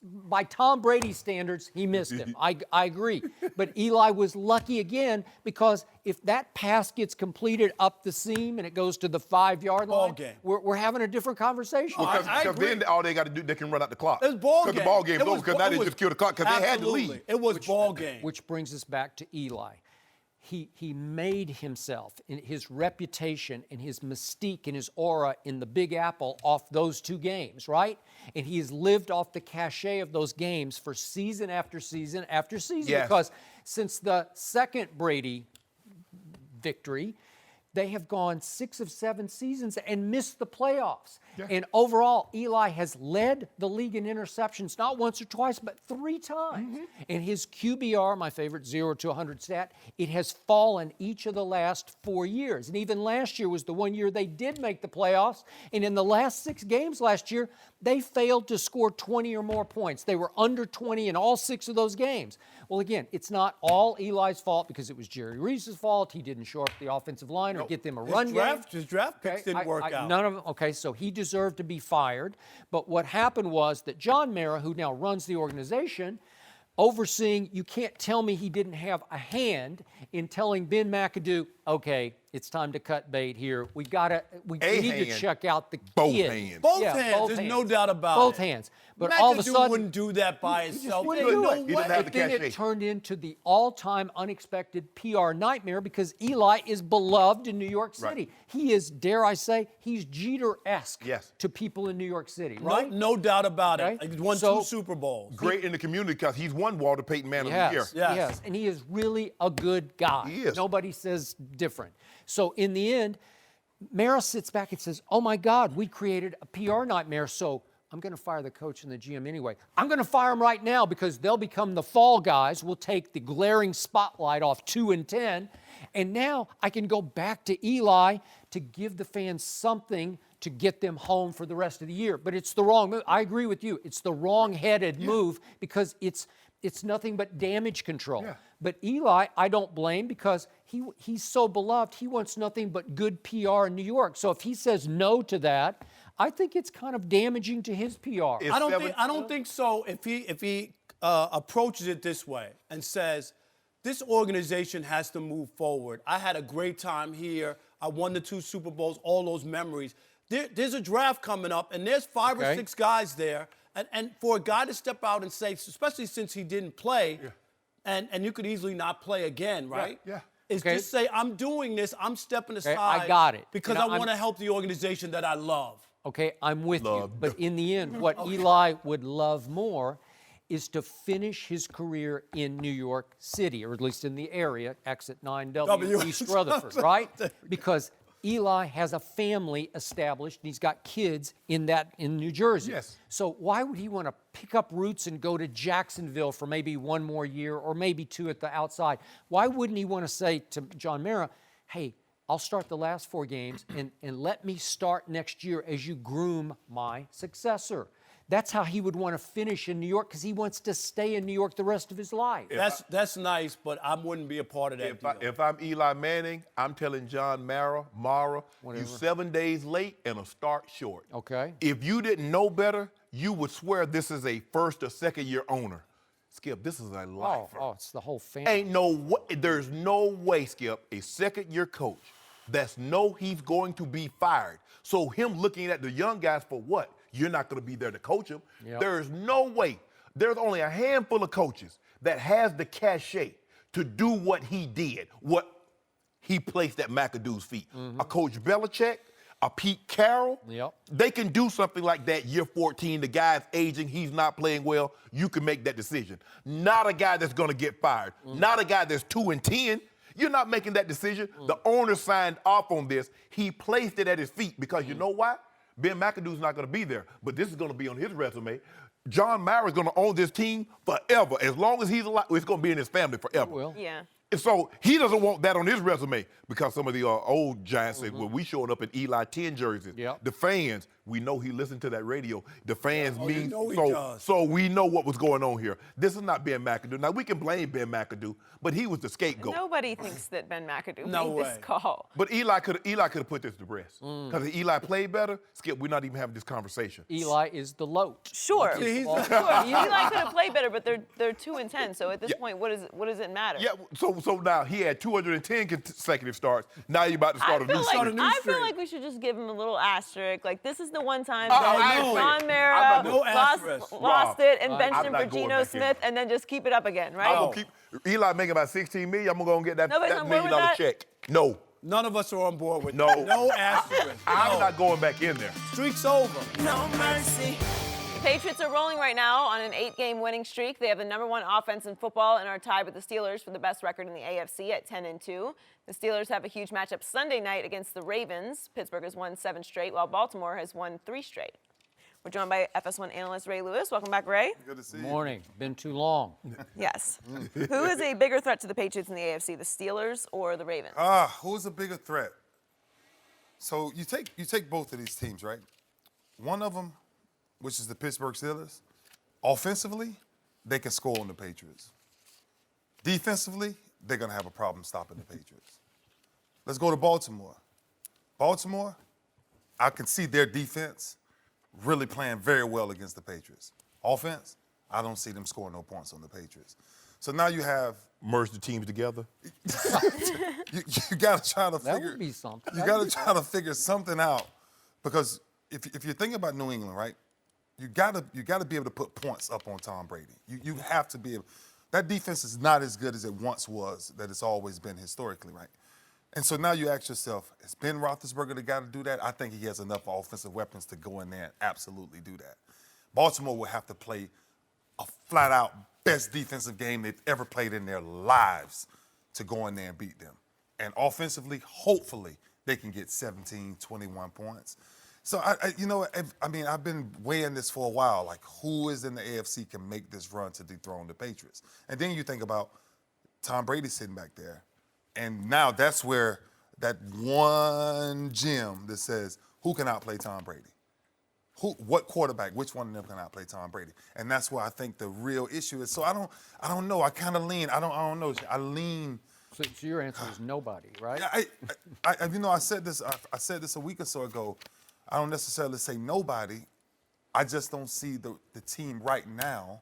D: by Tom Brady standards, he missed him. I agree. But Eli was lucky again because if that pass gets completed up the seam and it goes to the 5-yard line, we're having a different conversation.
C: Because then all they got to do, they can run out the clock.
E: It was ball game.
C: Because the ball game's over because now they just killed the clock because they had to leave.
E: It was ball game.
D: Which brings us back to Eli. He made himself, in his reputation and his mystique and his aura in the Big Apple off those 2 games, right? And he has lived off the cachet of those games for season after season after season.
C: Yes.
D: Because since the second Brady victory, They have gone 6 of 7 seasons and missed the playoffs. And overall, Eli has led the league in interceptions, not once or twice, but 3 times. And his QBR, my favorite 0 to 100 stat, it has fallen each of the last 4 years. And even last year was the one year they did make the playoffs. And in the last 6 games last year, they failed to score 20 or more points. They were under 20 in all 6 of those games. Well, again, it's not all Eli's fault because it was Jerry Reese's fault. He didn't shore up the offensive line or get them a run game.
E: His draft picks didn't work out.
D: None of them. Okay, so he deserved to be fired. But what happened was that John Mara, who now runs the organization, overseeing, you can't tell me he didn't have a hand in telling Ben McAdoo, okay, it's time to cut bait here. We need to check out the
C: Both
D: kid.
C: hands.
E: Both hands. There's no doubt about it.
D: Both hands. But
E: McAdoo
D: all of a sudden,
E: wouldn't do that by himself.
D: wouldn't
E: There's
D: do
E: no
D: it.
C: He didn't have
D: But
C: the
D: then
C: cachet.
D: it turned into the all-time unexpected PR nightmare because Eli is beloved in New York City.
C: Right.
D: He is, dare I say, he's Jeter-esque
C: Yes.
D: to people in New York City, right?
E: No doubt about it.
D: Okay.
E: He won
D: So-
E: 2 Super Bowls.
C: Great in the community because he's won Walter Payton Man of the Year.
D: Yes,
E: Yes.
D: yes, and he is really a good guy.
C: He is.
D: Nobody says different. So in the end, Mara sits back and says, oh my God, we created a PR nightmare, so I'm going to fire the coach and the GM anyway. I'm going to fire them right now because they'll become the fall guys. We'll take the glaring spotlight off 2 and 10, and now I can go back to Eli to give the fans something to get them home for the rest of the year. But it's the wrong move. I agree with you. It's the wrong-headed move because it's nothing but damage control.
C: Yeah.
D: But Eli, I don't blame because he's so beloved. He wants nothing but good PR in New York. So if he says no to that, I think it's kind of damaging to his PR.
C: It's
E: I don't
C: seven-
E: think so. If he approaches it this way and says, this organization has to move forward. I had a great time here. I won the 2 Super Bowls, all those memories. There's a draft coming up, and there's 5 or 6 guys there. And for a guy to step out and say, especially since he didn't play, and you could easily not play again, right?
C: Yeah.
E: Is
D: Okay.
E: just say, I'm doing this, I'm stepping aside.
D: I got it.
E: Because
D: You know,
E: I want to help the organization that I love.
D: Okay, I'm with you.
C: Love.
D: But in the end, what Eli would love more is to finish his career in New York City, or at least in the area, exit 9W, East Rutherford, right? Because Eli has a family established, and he's got kids in New Jersey.
C: Yes.
D: So why would he want to pick up roots and go to Jacksonville for maybe 1 more year or maybe 2 at the outside? Why wouldn't he want to say to John Mara, hey, I'll start the last 4 games and let me start next year as you groom my successor? That's how he would want to finish in New York because he wants to stay in New York the rest of his life.
E: That's nice, but I wouldn't be a part of that deal.
C: If I'm Eli Manning, I'm telling John Mara, you 7 days late and a start short.
D: Okay.
C: If you didn't know better, you would swear this is a 1st or 2nd year owner. Skip, this is a lifer.
D: Oh, it's the whole family.
C: Ain't no way, there's no way, Skip, a 2nd year coach he's going to be fired. So him looking at the young guys for what? You're not going to be there to coach them.
D: Yep.
C: There's no way. There's only a handful of coaches that has the cachet to do what he did, what he placed at McAdoo's feet. A Coach Belichick, a Pete Carroll,
D: Yep.
C: they can do something like that year 14. The guy's aging, he's not playing well. You can make that decision. Not a guy that's going to get fired. Not a guy that's 2 and 10. You're not making that decision. The owner signed off on this. He placed it at his feet because you know why? Ben McAdoo's not going to be there, but this is going to be on his resume. John Mara is going to own this team forever. As long as he's alive, it's going to be in his family forever.
D: Will.
A: Yeah.
C: And so he doesn't want that on his resume because some of the old Giants said, well, we showing up in Eli 10 jerseys.
D: Yep.
C: The fans, we know he listened to that radio. The fans
E: you
C: mean,
E: know he
C: so,
E: does.
C: so we know what was going on here. This is not Ben McAdoo. Now, we can blame Ben McAdoo, but he was the scapegoat.
A: Nobody thinks that Ben McAdoo
E: No
A: made this
E: way.
A: call.
C: But Eli could have put this to rest. Because if Eli played better, Skip, we're not even having this conversation.
D: Eli is the loat.
A: Sure.
E: He's-
A: Sure. Eli could have played better, but they're 2 and 10. So at this point, what does it matter?
C: Yeah, so now he had 210 consecutive starts. Now you're about to start a new streak.
A: I feel like we should just give him a little asterisk. Like, this is the one time
C: I
A: that
C: ain't
A: John
C: saying-
A: Mara
C: I'm not
E: doing- No asterisk.
A: lost it and benched
C: I'm
A: him
C: not
A: for
C: going
A: Geno
C: back in.
A: Smith and then just keep it up again, right?
C: I'm gonna keep Eli making about $16 million. I'm gonna get that,
A: Nobody's
C: that
A: on
C: $1
A: board
C: million
A: with that?
C: check. No,
E: None of us are on board with
C: No.
E: that. No asterisk.
C: I'm
E: No.
C: not going back in there.
E: Streak's over.
G: No mercy,
A: Patriots are rolling right now on an 8-game winning streak. They have the #1 offense in football and are tied with the Steelers for the best record in the AFC at 10-2. The Steelers have a huge matchup Sunday night against the Ravens. Pittsburgh has won 7 straight, while Baltimore has won 3 straight. We're joined by FS1 analyst Ray Lewis. Welcome back, Ray.
G: Good to see you.
D: Morning. Been too long.
A: Yes. Who is a bigger threat to the Patriots in the AFC, the Steelers or the Ravens?
G: Who's a bigger threat? So you take both of these teams, right? One of them, which is the Pittsburgh Steelers, offensively, they can score on the Patriots. Defensively, they're going to have a problem stopping the Patriots. Let's go to Baltimore. Baltimore, I can see their defense really playing very well against the Patriots. Offense, I don't see them scoring no points on the Patriots. So now you have
C: Merge the teams together.
G: you got to try to figure.
D: That would be something.
G: You got to try to figure something out, because if you're thinking about New England, right, you got to be able to put points up on Tom Brady. You have to be able. That defense is not as good as it once was, that it's always been historically, right? And so now you ask yourself, is Ben Roethlisberger the guy to do that? I think he has enough offensive weapons to go in there and absolutely do that. Baltimore will have to play a flat-out best defensive game they've ever played in their lives to go in there and beat them. And offensively, hopefully, they can get 17, 21 points. So, I've been weighing this for a while, like who is in the AFC can make this run to dethrone the Patriots? And then you think about Tom Brady sitting back there. And now that's where that one gem that says, who can outplay Tom Brady? What quarterback, which one of them can outplay Tom Brady? And that's where I think the real issue is. So I don't know. I kind of lean. I don't know. I lean.
D: So your answer is nobody, right?
G: I said this a week or so ago. I don't necessarily say nobody. I just don't see the team right now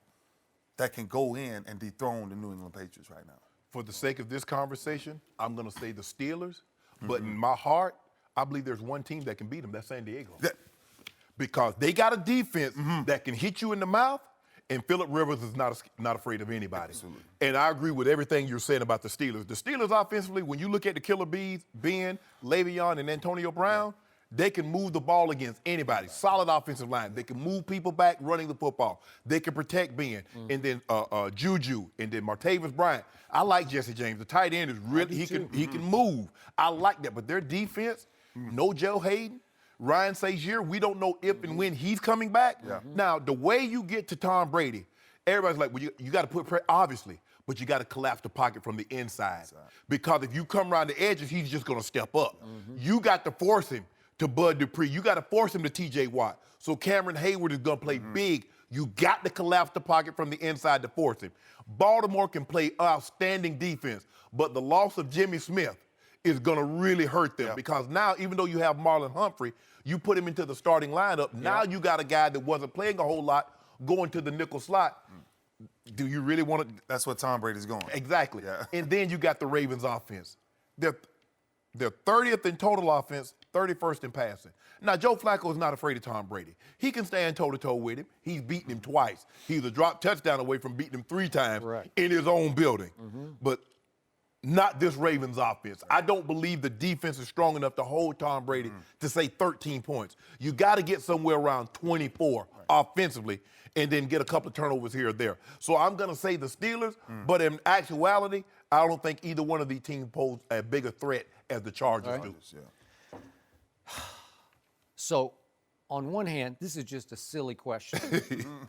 G: that can go in and dethrone the New England Patriots right now.
C: For the sake of this conversation, I'm going to say the Steelers. But in my heart, I believe there's one team that can beat them. That's San Diego. Because they got a defense that can hit you in the mouth, and Phillip Rivers is not afraid of anybody.
G: Absolutely.
C: And I agree with everything you're saying about the Steelers. The Steelers offensively, when you look at the killer bees, Ben, Le'Veon, and Antonio Brown, they can move the ball against anybody. Solid offensive line. They can move people back running the football. They can protect Ben. And then Juju, and then Martavis Bryant. I like Jesse James. The tight end is really, he can move. I like that. But their defense, no Joe Hayden, Ryan Shazier, we don't know if and when he's coming back. Yeah. Now, the way you get to Tom Brady, everybody's like, well, you got to put pressure, obviously, but you got to collapse the pocket from the inside. Because if you come around the edges, he's just going to step up. You got to force him to Bud Dupree. You got to force him to T.J. Watt. So Cameron Hayward is going to play big. You got to collapse the pocket from the inside to force him. Baltimore can play outstanding defense, but the loss of Jimmy Smith is going to really hurt them because now, even though you have Marlon Humphrey, you put him into the starting lineup. Now you got a guy that wasn't playing a whole lot going to the nickel slot. Do you really want to?
G: That's what Tom Brady's going.
C: Exactly. Yeah. And then you got the Ravens offense. They're 30th in total offense, 31st in passing. Now, Joe Flacco is not afraid of Tom Brady. He can stand toe-to-toe with him. He's beaten him twice. He's a drop touchdown away from beating him 3 times in his own building. But not this Ravens offense. I don't believe the defense is strong enough to hold Tom Brady to say 13 points. You got to get somewhere around 24 offensively and then get a couple of turnovers here or there. So I'm going to say the Steelers, but in actuality, I don't think either one of these teams pose a bigger threat as the Chargers do.
D: So, on one hand, this is just a silly question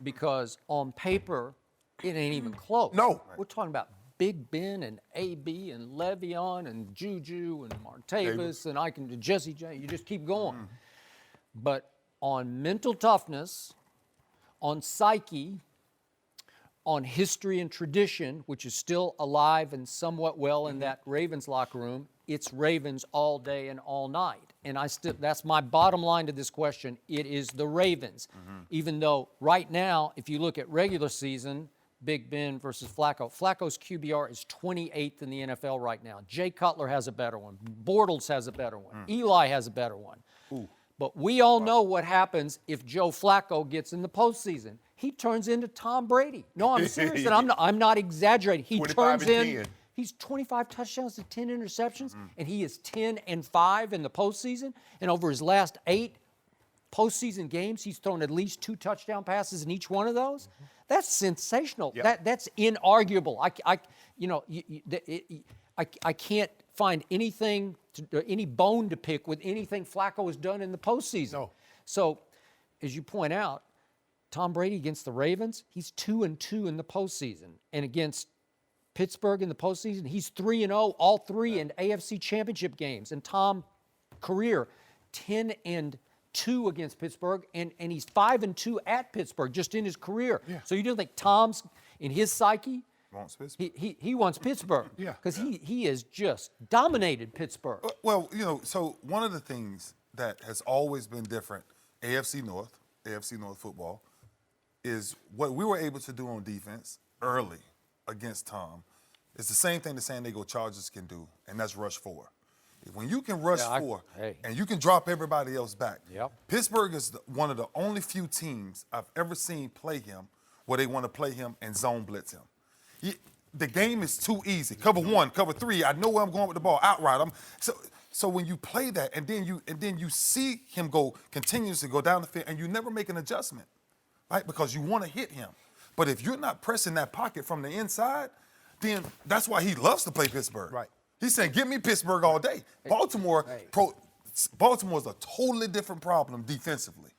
D: because on paper, it ain't even close.
C: No.
D: We're talking about Big Ben and AB and Le'Veon and Juju and Martavis and Jesse J. You just keep going. But on mental toughness, on psyche, on history and tradition, which is still alive and somewhat well in that Ravens locker room, it's Ravens all day and all night. And that's my bottom line to this question. It is the Ravens. Even though right now, if you look at regular season, Big Ben versus Flacco, Flacco's QBR is 28th in the NFL right now. Jay Cutler has a better one. Bortles has a better one. Eli has a better one. But we all know what happens if Joe Flacco gets in the postseason. He turns into Tom Brady. No, I'm serious, and I'm not exaggerating. He turns in. 10. He's 25 touchdowns to 10 interceptions, and he is 10-5 in the postseason. And over his last 8, postseason games, he's thrown at least 2 touchdown passes in each one of those. That's sensational.
C: Yeah.
D: That's inarguable. I can't find anything, any bone to pick with anything Flacco has done in the postseason.
C: No.
D: So, as you point out, Tom Brady against the Ravens, he's 2-2 in the postseason, and against Pittsburgh in the postseason, he's 3-0, all 3 in AFC Championship games. And Tom, career 10-2 against Pittsburgh, and he's 5-2 at Pittsburgh just in his career.
C: Yeah.
D: So you don't think Tom's in his psyche?
G: Wants Pittsburgh.
D: He wants Pittsburgh.
C: Yeah.
D: Because he has just dominated Pittsburgh.
G: Well, so one of the things that has always been different, AFC North football, is what we were able to do on defense early against Tom is the same thing the San Diego Chargers can do, and that's rush 4. When you can rush 4 and you can drop everybody else back, Pittsburgh is one of the only few teams I've ever seen play him where they want to play him and zone blitz him. The game is too easy. Cover 1, cover 3. I know where I'm going with the ball. Outright. So when you play that and then you see him continuously go down the field and you never make an adjustment, right? Because you want to hit him. But if you're not pressing that pocket from the inside, then that's why he loves to play Pittsburgh.
C: Right.
G: He's saying, give me Pittsburgh all day. Baltimore's a totally different problem defensively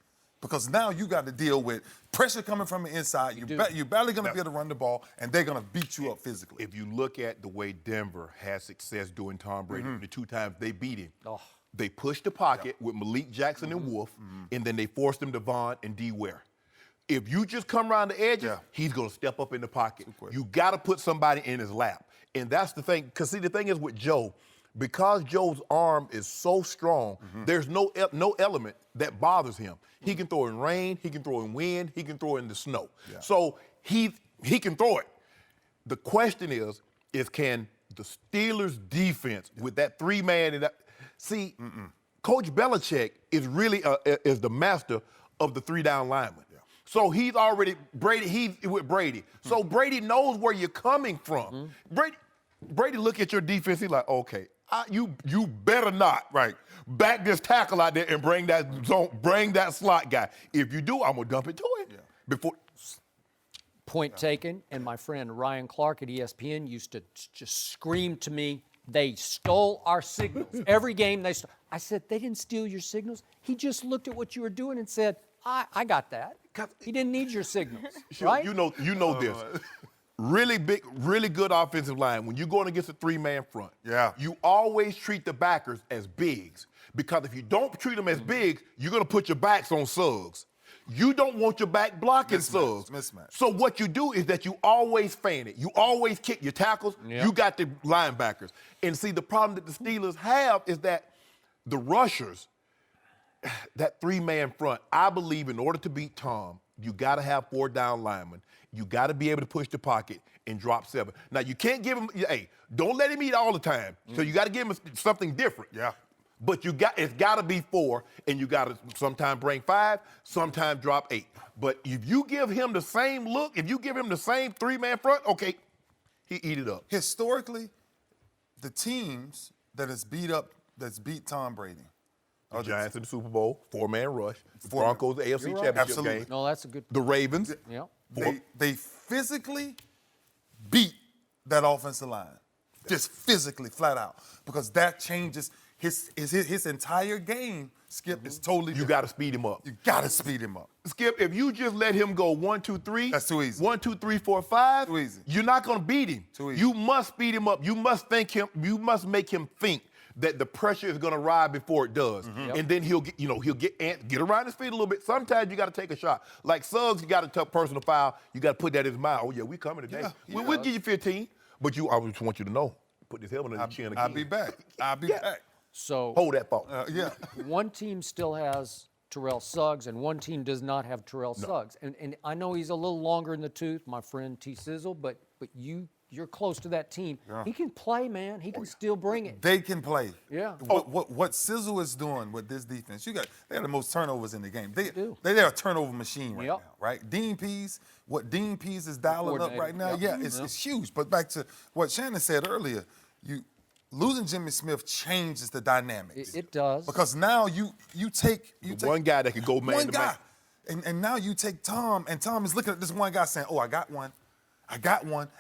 G: because now you got to deal with pressure coming from the inside. You're barely going to be able to run the ball, and they're going to beat you up physically.
C: If you look at the way Denver had success doing Tom Brady, the 2 times they beat him, they pushed the pocket with Malik Jackson and Wolf, and then they forced him to Vaughn and D. Ware. If you just come around the edges, he's going to step up in the pocket. You got to put somebody in his lap. And that's the thing. Because, see, the thing is with Joe, because Joe's arm is so strong, there's no element that bothers him. He can throw in rain. He can throw in wind. He can throw in the snow. Yeah. So he can throw it. The question is can the Steelers' defense with that 3-man and that – see, Coach Belichick is really is the master of the 3-down lineman. So he's already he's with Brady. So Brady knows where you're coming from. Brady look at your defense, he's like, okay, you better not back this tackle out there and bring that slot guy. If you do, I'm gonna dump it to him. Before
D: Point taken, and my friend Ryan Clark at ESPN used to just scream to me, they stole our signals. Every game they stole. I said, they didn't steal your signals. He just looked at what you were doing and said, I got that. He didn't need your signals, right?
C: You know this. Really big, really good offensive line. When you're going against a 3-man front, you always treat the backers as bigs. Because if you don't treat them as bigs, you're going to put your backs on Suggs. You don't want your back blocking Suggs.
G: Mismatch.
C: So what you do is that you always fan it. You always kick your tackles. You got the linebackers. And see, the problem that the Steelers have is that the rushers, that 3-man front, I believe in order to beat Tom, you got to have 4-down linemen. You got to be able to push the pocket and drop 7. Now, you can't give him, don't let him eat all the time. So you got to give him something different.
G: Yeah.
C: But it's got to be 4, and you got to sometimes bring 5, sometimes drop 8. But if you give him the same look, if you give him the same 3-man front, okay, he eat it up.
G: Historically, the teams that's beat Tom Brady,
C: The Giants in the Super Bowl, 4-man rush. The Broncos, the AFC Championship game.
D: No, that's a good.
C: The Ravens.
G: They physically beat that offensive line. Just physically, flat out. Because that changes his entire game, Skip, is totally different.
C: You got to speed him up.
G: You got to speed him up.
C: Skip, if you just let him go 1, 2, 3.
G: That's too easy.
C: 1, 2, 3, 4, 5.
G: Too easy.
C: You're not going to beat him.
G: Too easy.
C: You must speed him up. You must make him think that the pressure is going to ride before it does. And then he'll get around his feet a little bit. Sometimes you got to take a shot. Like Suggs, you got a tough personal foul. You got to put that in his mind. Oh, yeah, we coming today. We'll give you 15. But I just want you to know, put this helmet on your chin again.
G: I'll be back. back.
D: So
C: hold that thought.
D: One team still has Terrell Suggs, and one team does not have Terrell Suggs. And I know he's a little longer in the tooth, my friend T. Sizzle, but you're close to that team. He can play, man. He can still bring it.
G: They can play.
D: Yeah.
G: What Sizzle is doing with this defense, they have the most turnovers in the game. They're a turnover machine right now, right? Dean Pease, what Dean Pease is dialing up right now, it's huge. But back to what Shannon said earlier, losing Jimmy Smith changes the dynamics.
D: It does.
G: Because now you take
C: one guy that can go man
G: one
C: to
G: guy,
C: man.
G: and now you take Tom, and Tom is looking at this one guy saying, "Oh, I got one,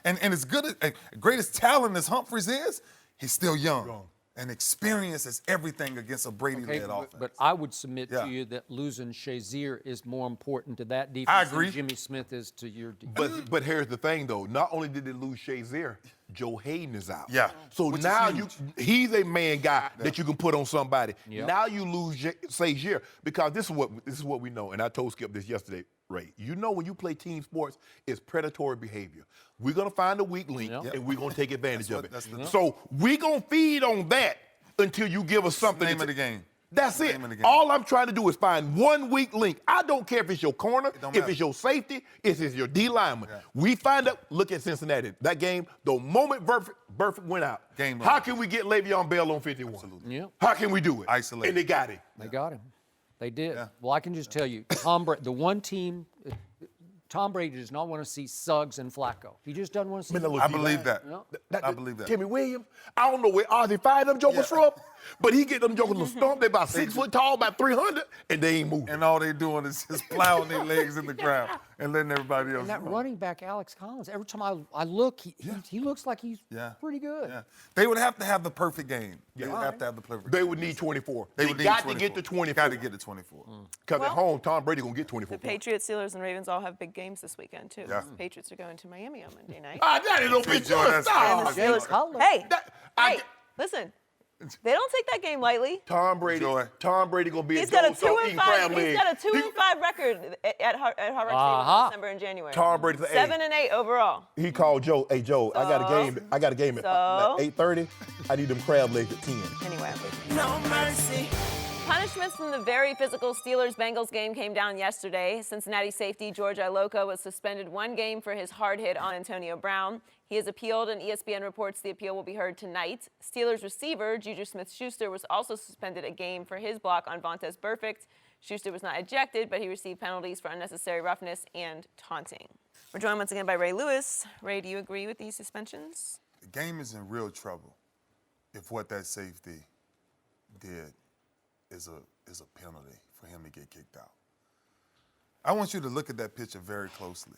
G: And as great as talent as Humphries is, he's still young. And experience is everything against a Brady-led offense.
D: But I would submit to you that losing Shazier is more important to that defense
G: I agree.
D: than Jimmy Smith is to your defense.
C: But here's the thing, though. Not only did they lose Shazier, Joe Hayden is out.
G: Yeah.
C: So
G: Which
C: now
G: is huge.
C: he's a man guy that you can put on somebody.
D: Yep.
C: Now you lose Shazier because this is what we know. And I told Skip this yesterday, Ray. You know when you play team sports, it's predatory behavior. We're gonna find a weak link and we're gonna take advantage of it. So we're gonna feed on that until you give us something.
G: Name of the game.
C: That's it.
G: Name of the game.
C: All I'm trying to do is find one weak link. I don't care if it's your corner,
G: don't
C: if
G: matter.
C: it's your safety, if it's your D lineman.
G: Yeah.
C: We find out, look at Cincinnati. That game, the moment Burfict went out,
G: Game
C: how
G: over.
C: can we get Le'Veon Bell on 51?
G: Absolutely.
D: Yeah.
C: How can we do it?
G: Isolate.
C: And they got him.
D: They got him. They did.
G: Yeah.
D: Well, I can just tell you, the one team, Tom Brady does not want to see Suggs and Flacco. He just doesn't want to see them.
G: I believe that.
D: No.
G: I believe that.
C: Timmy Williams, I don't know where Ozzie fired them jokers from, but he get them jokers to stomp. They about 6 foot tall, about 300, and they ain't moving.
G: And all they doing is just plowing their legs in the ground and letting everybody else
D: And that
G: run.
D: running back, Alex Collins, every time I look, he looks like he's pretty good.
G: Yeah. They would have to have the perfect game. They would have to have the perfect
C: They
G: game.
C: would need 24.
G: They
C: They
G: would need
C: got to
G: 24.
C: get to 24.
G: Got to get to 24.
C: Because at home, Tom Brady going to get 24
A: The
C: points.
A: Patriots, Steelers, and Ravens all have big games this weekend, too.
G: Yeah.
A: The Patriots are going to Miami on Monday night.
C: That ain't no big
G: Joy,
C: deal.
G: that's
C: Stop.
G: crazy.
A: Steelers-
D: Holla.
A: Hey,
C: I-
A: hey, listen. They don't take that game lightly.
C: Tom Brady going to be
A: He's
C: a
A: got a
C: Joe Soap
A: 2-5.
C: eating crab
A: He's
C: legs.
A: got a 2-5 record at Hard Rock Stadium in December and January.
C: Tom Brady,
A: 7-8 overall.
C: He called Joe. Hey Joe, I got a game. I got a game at 8:30. I need them crab legs at 10.
A: Anyway. No mercy. Punishments from the very physical Steelers-Bengals game came down yesterday. Cincinnati safety George Iloka was suspended 1 game for his hard hit on Antonio Brown. He has appealed, and ESPN reports the appeal will be heard tonight. Steelers receiver Juju Smith-Schuster was also suspended a game for his block on Vontaze Burfict. Schuster was not ejected, but he received penalties for unnecessary roughness and taunting. We're joined once again by Ray Lewis. Ray, do you agree with these suspensions?
G: The game is in real trouble if what that safety did is a penalty for him to get kicked out. I want you to look at that picture very closely.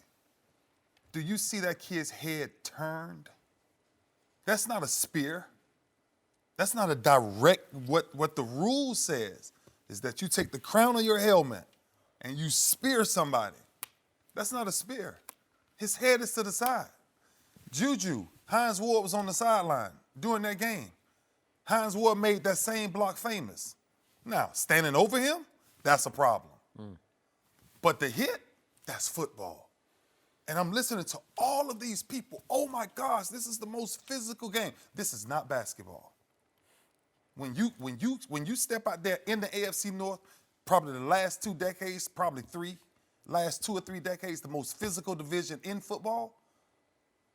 G: Do you see that kid's head turned? That's not a spear. That's not a direct, what the rule says is that you take the crown of your helmet and you spear somebody. That's not a spear. His head is to the side. Juju, Hines Ward was on the sideline during that game. Hines Ward made that same block famous. Now, standing over him, that's a problem. But the hit, that's football. And I'm listening to all of these people. Oh my gosh, this is the most physical game. This is not basketball. When you step out there in the AFC North, probably the last 2 decades, probably 3, last 2 or 3 decades, the most physical division in football.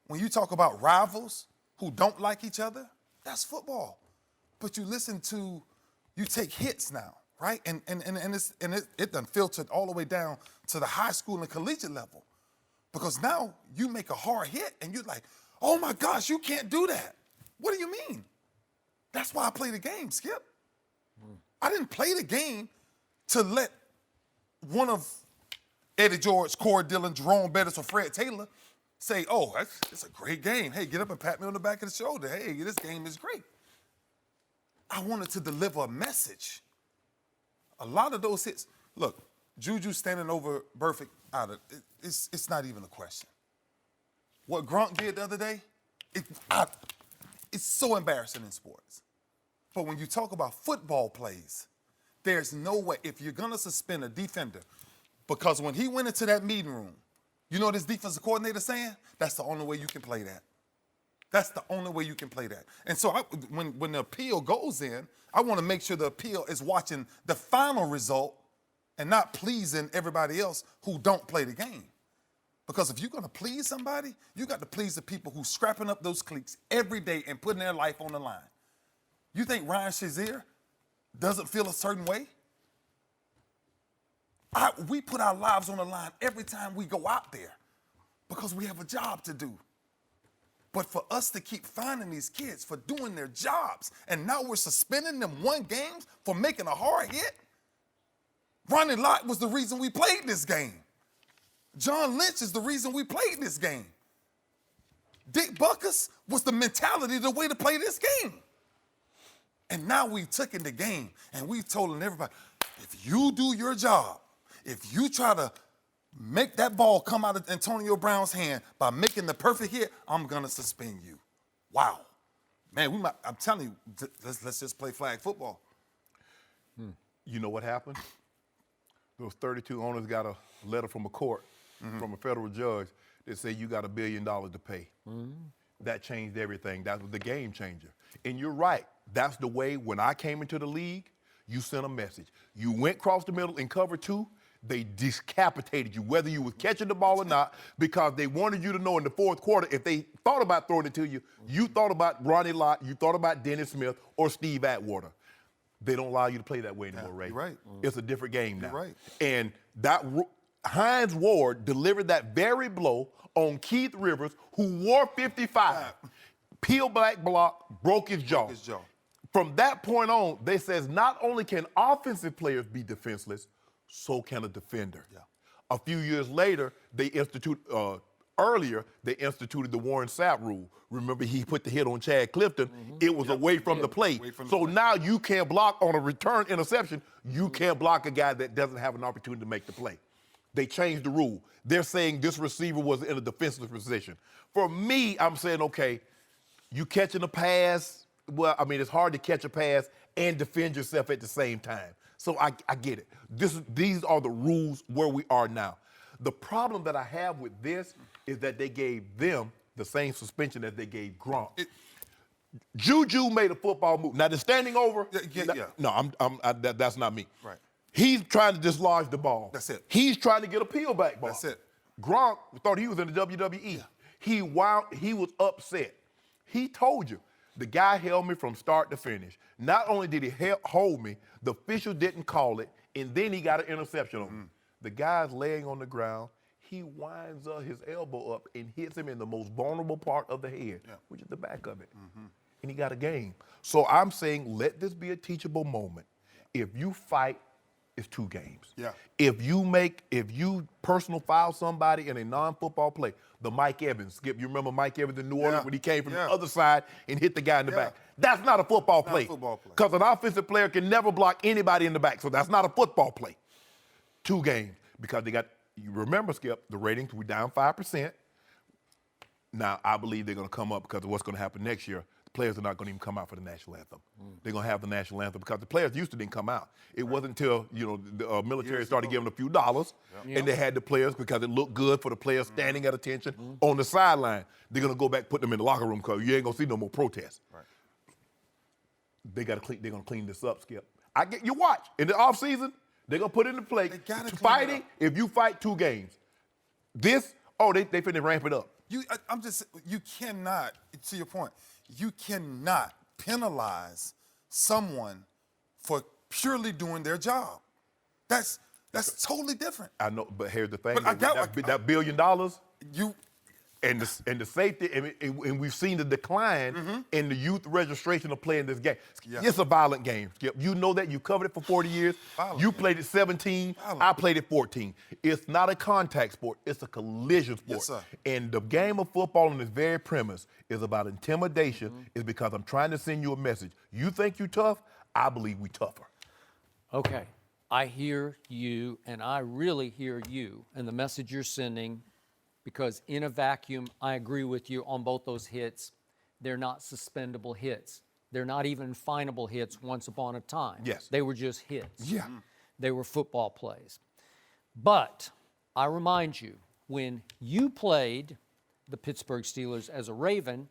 G: When you talk about rivals who don't like each other, that's football. But you take hits now, right? And it done filtered all the way down to the high school and collegiate level. Because now you make a hard hit and you're like, oh my gosh, you can't do that. What do you mean? That's why I play the game, Skip. I didn't play the game to let one of Eddie George, Corey Dillon, Jerome Bettis, or Fred Taylor say, oh, it's a great game. Hey, get up and pat me on the back of the shoulder. Hey, this game is great. I wanted to deliver a message. A lot of those hits, look, Juju standing over Burfict out of it's not even a question. What Gronk did the other day, it's so embarrassing in sports. But when you talk about football plays, there's no way, if you're gonna suspend a defender, because when he went into that meeting room, you know what his defensive coordinator saying? That's the only way you can play that. That's the only way you can play that. And so when the appeal goes in, I want to make sure the appeal is watching the final result and not pleasing everybody else who don't play the game. Because if you're going to please somebody, you got to please the people who's scrapping up those cleats every day and putting their life on the line. You think Ryan Shazier doesn't feel a certain way? We put our lives on the line every time we go out there because we have a job to do. But for us to keep finding these kids for doing their jobs, and now we're suspending them 1 game for making a hard hit. Ronnie Lott was the reason we played this game. John Lynch is the reason we played this game. Dick Buckus was the mentality, the way to play this game. And now we've taken the game and we've told everybody, if you do your job, if you try to make that ball come out of Antonio Brown's hand by making the perfect hit, I'm gonna suspend you. Wow. Man, I'm telling you, let's just play flag football.
C: You know what happened? Those 32 owners got a letter from a court, from a federal judge, that said you got $1 billion to pay. That changed everything. That was the game changer. And you're right. That's the way when I came into the league, you sent a message. You went across the middle in cover 2, they decapitated you, whether you was catching the ball or not, because they wanted you to know in the 4th quarter, if they thought about throwing it to you, you thought about Ronnie Lott, you thought about Dennis Smith or Steve Atwater. They don't allow you to play that way anymore, Ray.
G: You're right.
C: It's a different game now.
G: You're right.
C: And that Hines Ward delivered that very blow on Keith Rivers, who wore 55. Peel black block, broke his jaw. From that point on, they says not only can offensive players be defenseless, so can a defender. A few years later, they instituted the Warren Sapp rule. Remember, he put the hit on Chad Clifton. It was away from the plate. So now you can't block on a return interception. You can't block a guy that doesn't have an opportunity to make the play. They changed the rule. They're saying this receiver was in a defensive position. For me, I'm saying, okay, you catching a pass. Well, I mean, it's hard to catch a pass and defend yourself at the same time. So I get it. These are the rules where we are now. The problem that I have with this is that they gave them the same suspension that they gave Gronk. Juju made a football move. Now, they're standing over. No, that's not me.
G: Right.
C: He's trying to dislodge the ball.
G: That's it.
C: He's trying to get a peel back ball.
G: That's it.
C: Gronk thought he was in the WWE. He was upset. He told you, the guy held me from start to finish. Not only did he hold me, the official didn't call it, and then he got an interception on me. The guy's laying on the ground. He winds up his elbow up and hits him in the most vulnerable part of the head, which is the back of it. And he got a game. So I'm saying let this be a teachable moment. If you fight, it's 2 games. If you personal foul somebody in a non-football play, the Mike Evans, Skip, you remember Mike Evans in New Orleans when he came from the other side and hit the guy in the back? That's not a football play. Because an offensive player can never block anybody in the back, so that's not a football play. 2 games, because you remember, Skip, the ratings were down 5%. Now, I believe they're going to come up because of what's going to happen next year. The players are not going to even come out for the national anthem. They're going to have the national anthem because the players used to didn't come out. It wasn't until, the military started giving a few dollars and they had the players because it looked good for the players standing at attention on the sideline. They're going to go back, put them in the locker room because you ain't going to see no more protests. They're going to clean this up, Skip. You watch. In the offseason, they're going to put it into play. Fighting, if you fight 2 games. They finna ramp it up.
G: You cannot, to your point, you cannot penalize someone for purely doing their job. That's totally different.
C: I know, but here's the thing.
G: But
C: that $1 billion, and the safety, and we've seen the decline in the youth registration of playing this game. It's a violent game, Skip. You know that. You covered it for 40 years. You played it 17. I played it 14. It's not a contact sport. It's a collision sport.
G: Yes, sir.
C: And the game of football on its very premise is about intimidation. Is because I'm trying to send you a message. You think you tough? I believe we tougher.
D: Okay. I hear you, and I really hear you and the message you're sending. Because in a vacuum, I agree with you on both those hits. They're not suspendable hits. They're not even finable hits once upon a time.
C: Yes.
D: They were just hits. They were football plays. But I remind you, when you played the Pittsburgh Steelers as a Raven,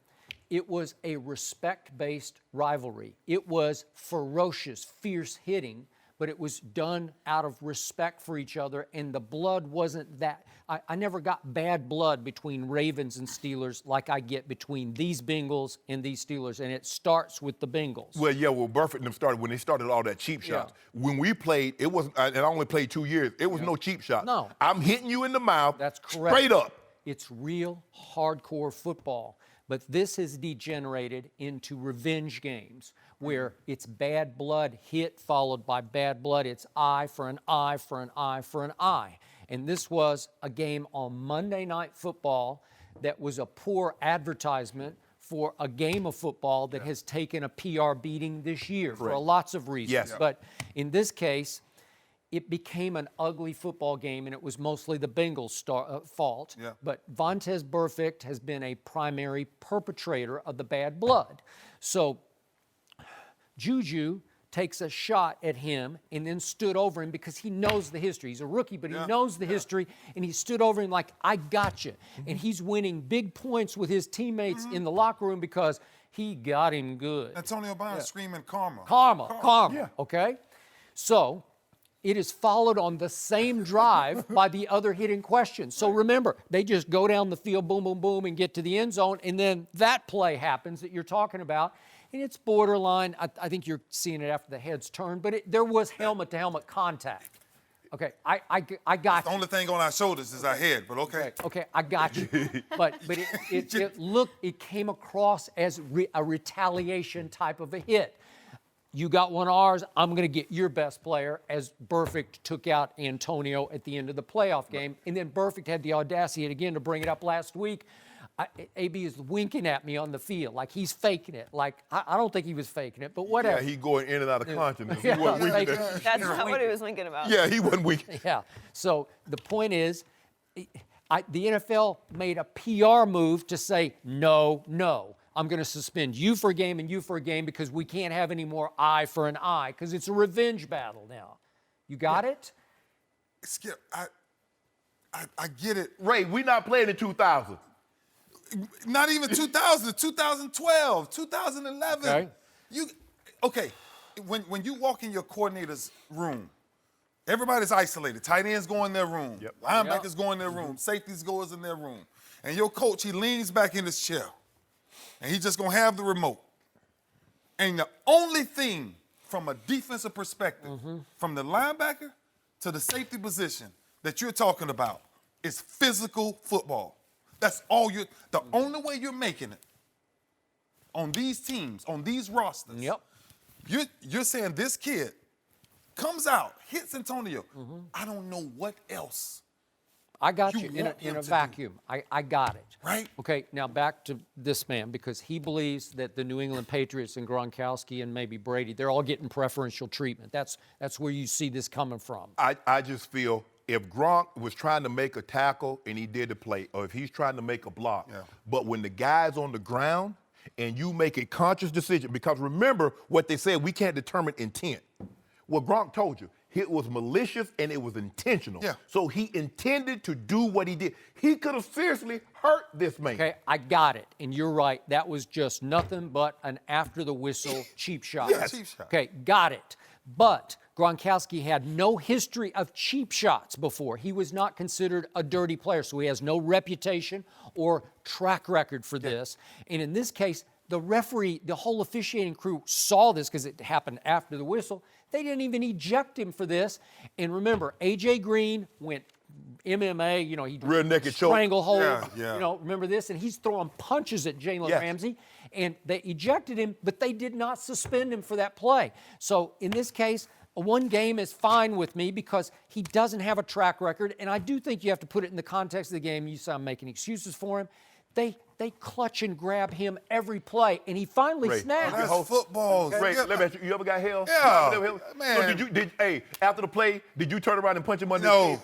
D: it was a respect-based rivalry. It was ferocious, fierce hitting, but it was done out of respect for each other, and the blood wasn't that. I never got bad blood between Ravens and Steelers like I get between these Bengals and these Steelers, and it starts with the Bengals.
C: Well, Burford and them started when they started all that cheap shots. When we played, it wasn't, and I only played 2 years, it was no cheap shot.
D: No.
C: I'm hitting you in the mouth.
D: That's correct.
C: Straight up.
D: It's real hardcore football. But this has degenerated into revenge games where it's bad blood hit followed by bad blood. It's eye for an eye for an eye for an eye. And this was a game on Monday Night Football that was a poor advertisement for a game of football that has taken a PR beating this year for lots of reasons.
C: Yes.
D: But in this case, it became an ugly football game, and it was mostly the Bengals' fault.
G: Yeah.
D: But Vontaze Burfict has been a primary perpetrator of the bad blood. So Juju takes a shot at him and then stood over him because he knows the history. He's a rookie, but he knows the history, and he stood over him like, I got you. And he's winning big points with his teammates in the locker room because he got him good.
G: Antonio Brown screaming karma.
D: Karma, okay? So it is followed on the same drive by the other hit in question. So remember, they just go down the field, boom, boom, boom, and get to the end zone, and then that play happens that you're talking about. And it's borderline. I think you're seeing it after the head's turned, but there was helmet-to-helmet contact. Okay, I got
G: The
D: you.
G: only thing on our shoulders is our head, but okay.
D: Okay, I got you. But it came across as a retaliation type of a hit. You got one of ours, I'm going to get your best player, as Burfict took out Antonio at the end of the playoff game. And then Burfict had the audacity again to bring it up last week. AB is winking at me on the field like he's faking it. Like, I don't think he was faking it, but whatever.
C: Yeah, he going in and out of consciousness.
D: Yeah,
C: He wasn't winking at-
A: That's not what he was winking about.
C: Yeah, he wasn't winking.
D: Yeah. So the point is, the NFL made a PR move to say, no, I'm going to suspend you for a game and you for a game because we can't have any more eye for an eye because it's a revenge battle now. You got it?
G: Skip, I get it.
C: Ray, we not playing in 2000.
G: Not even 2000, 2012, 2011.
D: Okay.
G: When you walk in your coordinator's room, everybody's isolated. Tight ends go in their room.
C: Yep.
G: Linebackers go in their room. Safeties goes in their room. And your coach, he leans back in his chair. And he's just going to have the remote. And the only thing from a defensive perspective, from the linebacker to the safety position that you're talking about is physical football. That's all the only way you're making it on these teams, on these rosters.
D: Yep.
G: You're saying this kid comes out, hits Antonio. I don't know what else.
D: I got
G: You
D: you in
G: want him
D: a
G: to do.
D: vacuum. I got it.
G: Right.
D: Okay, now back to this man, because he believes that the New England Patriots and Gronkowski and maybe Brady, they're all getting preferential treatment. That's where you see this coming from.
C: I just feel if Gronk was trying to make a tackle and he did the play, or if he's trying to make a block, but when the guy's on the ground and you make a conscious decision, because remember what they said, we can't determine intent. Well, Gronk told you, it was malicious and it was intentional.
G: Yeah.
C: So he intended to do what he did. He could have seriously hurt this man.
D: Okay, I got it. And you're right. That was just nothing but an after-the-whistle cheap shot.
G: Yeah, cheap shot.
D: Okay, got it. But Gronkowski had no history of cheap shots before. He was not considered a dirty player, so he has no reputation or track record for this. And in this case, the referee, the whole officiating crew saw this because it happened after the whistle. They didn't even eject him for this. And remember, A.J. Green went MMA, he
C: Rear naked choke.
D: stranglehold.
G: Yeah.
D: Remember this? And he's throwing punches at Jalen
C: Yes.
D: Ramsey. And they ejected him, but they did not suspend him for that play. So in this case, one game is fine with me because he doesn't have a track record. And I do think you have to put it in the context of the game. You say I'm making excuses for him. They clutch and grab him every play, and he finally
C: Ray,
D: snaps.
G: That's football.
C: Ray,
G: Skip.
C: let me ask you, you ever got held?
G: Yeah,
C: You ever held?
G: man.
C: So after the play, did you turn around and punch him under the
G: No.
C: chin?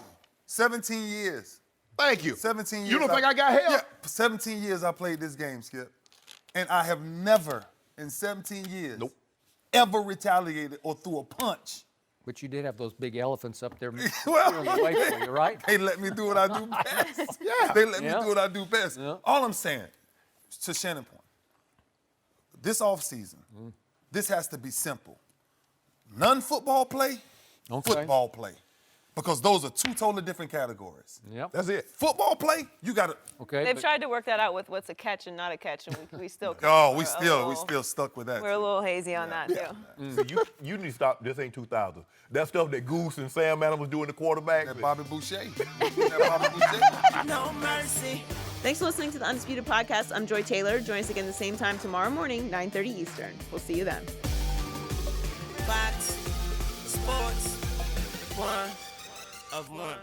G: 17 years.
C: Thank you.
G: 17 years.
C: You don't think I got held?
G: Yeah, 17 years I played this game, Skip. And I have never, in 17 years, ever retaliated or threw a punch.
D: But you did have those big elephants up there
G: Well,
D: on the way for you, right?
G: They let me do what I do best. They let me do what I do best.
D: Yeah.
G: All I'm saying, to Shannon point, this offseason, this has to be simple. Non-football play,
D: Okay.
G: football play. Because those are two totally different categories.
D: Yep.
C: That's it.
G: Football play, you got to.
D: Okay.
A: They've
D: but-
A: tried to work that out with what's a catch and not a catch, and we still.
G: Oh, we
A: are a
G: still
A: little-
G: stuck with that.
A: We're a little hazy on that too.
C: See, you need to stop. This ain't 2000. That stuff that Goose and Sam Adams was doing the quarterback.
G: That Bobby Boucher. That Bobby Boucher.
F: No mercy.
A: Thanks for listening to the Undisputed Podcast. I'm Joy Taylor. Join us again the same time tomorrow morning, 9:30 Eastern. We'll see you then.
F: Fox Sports 1 of 1.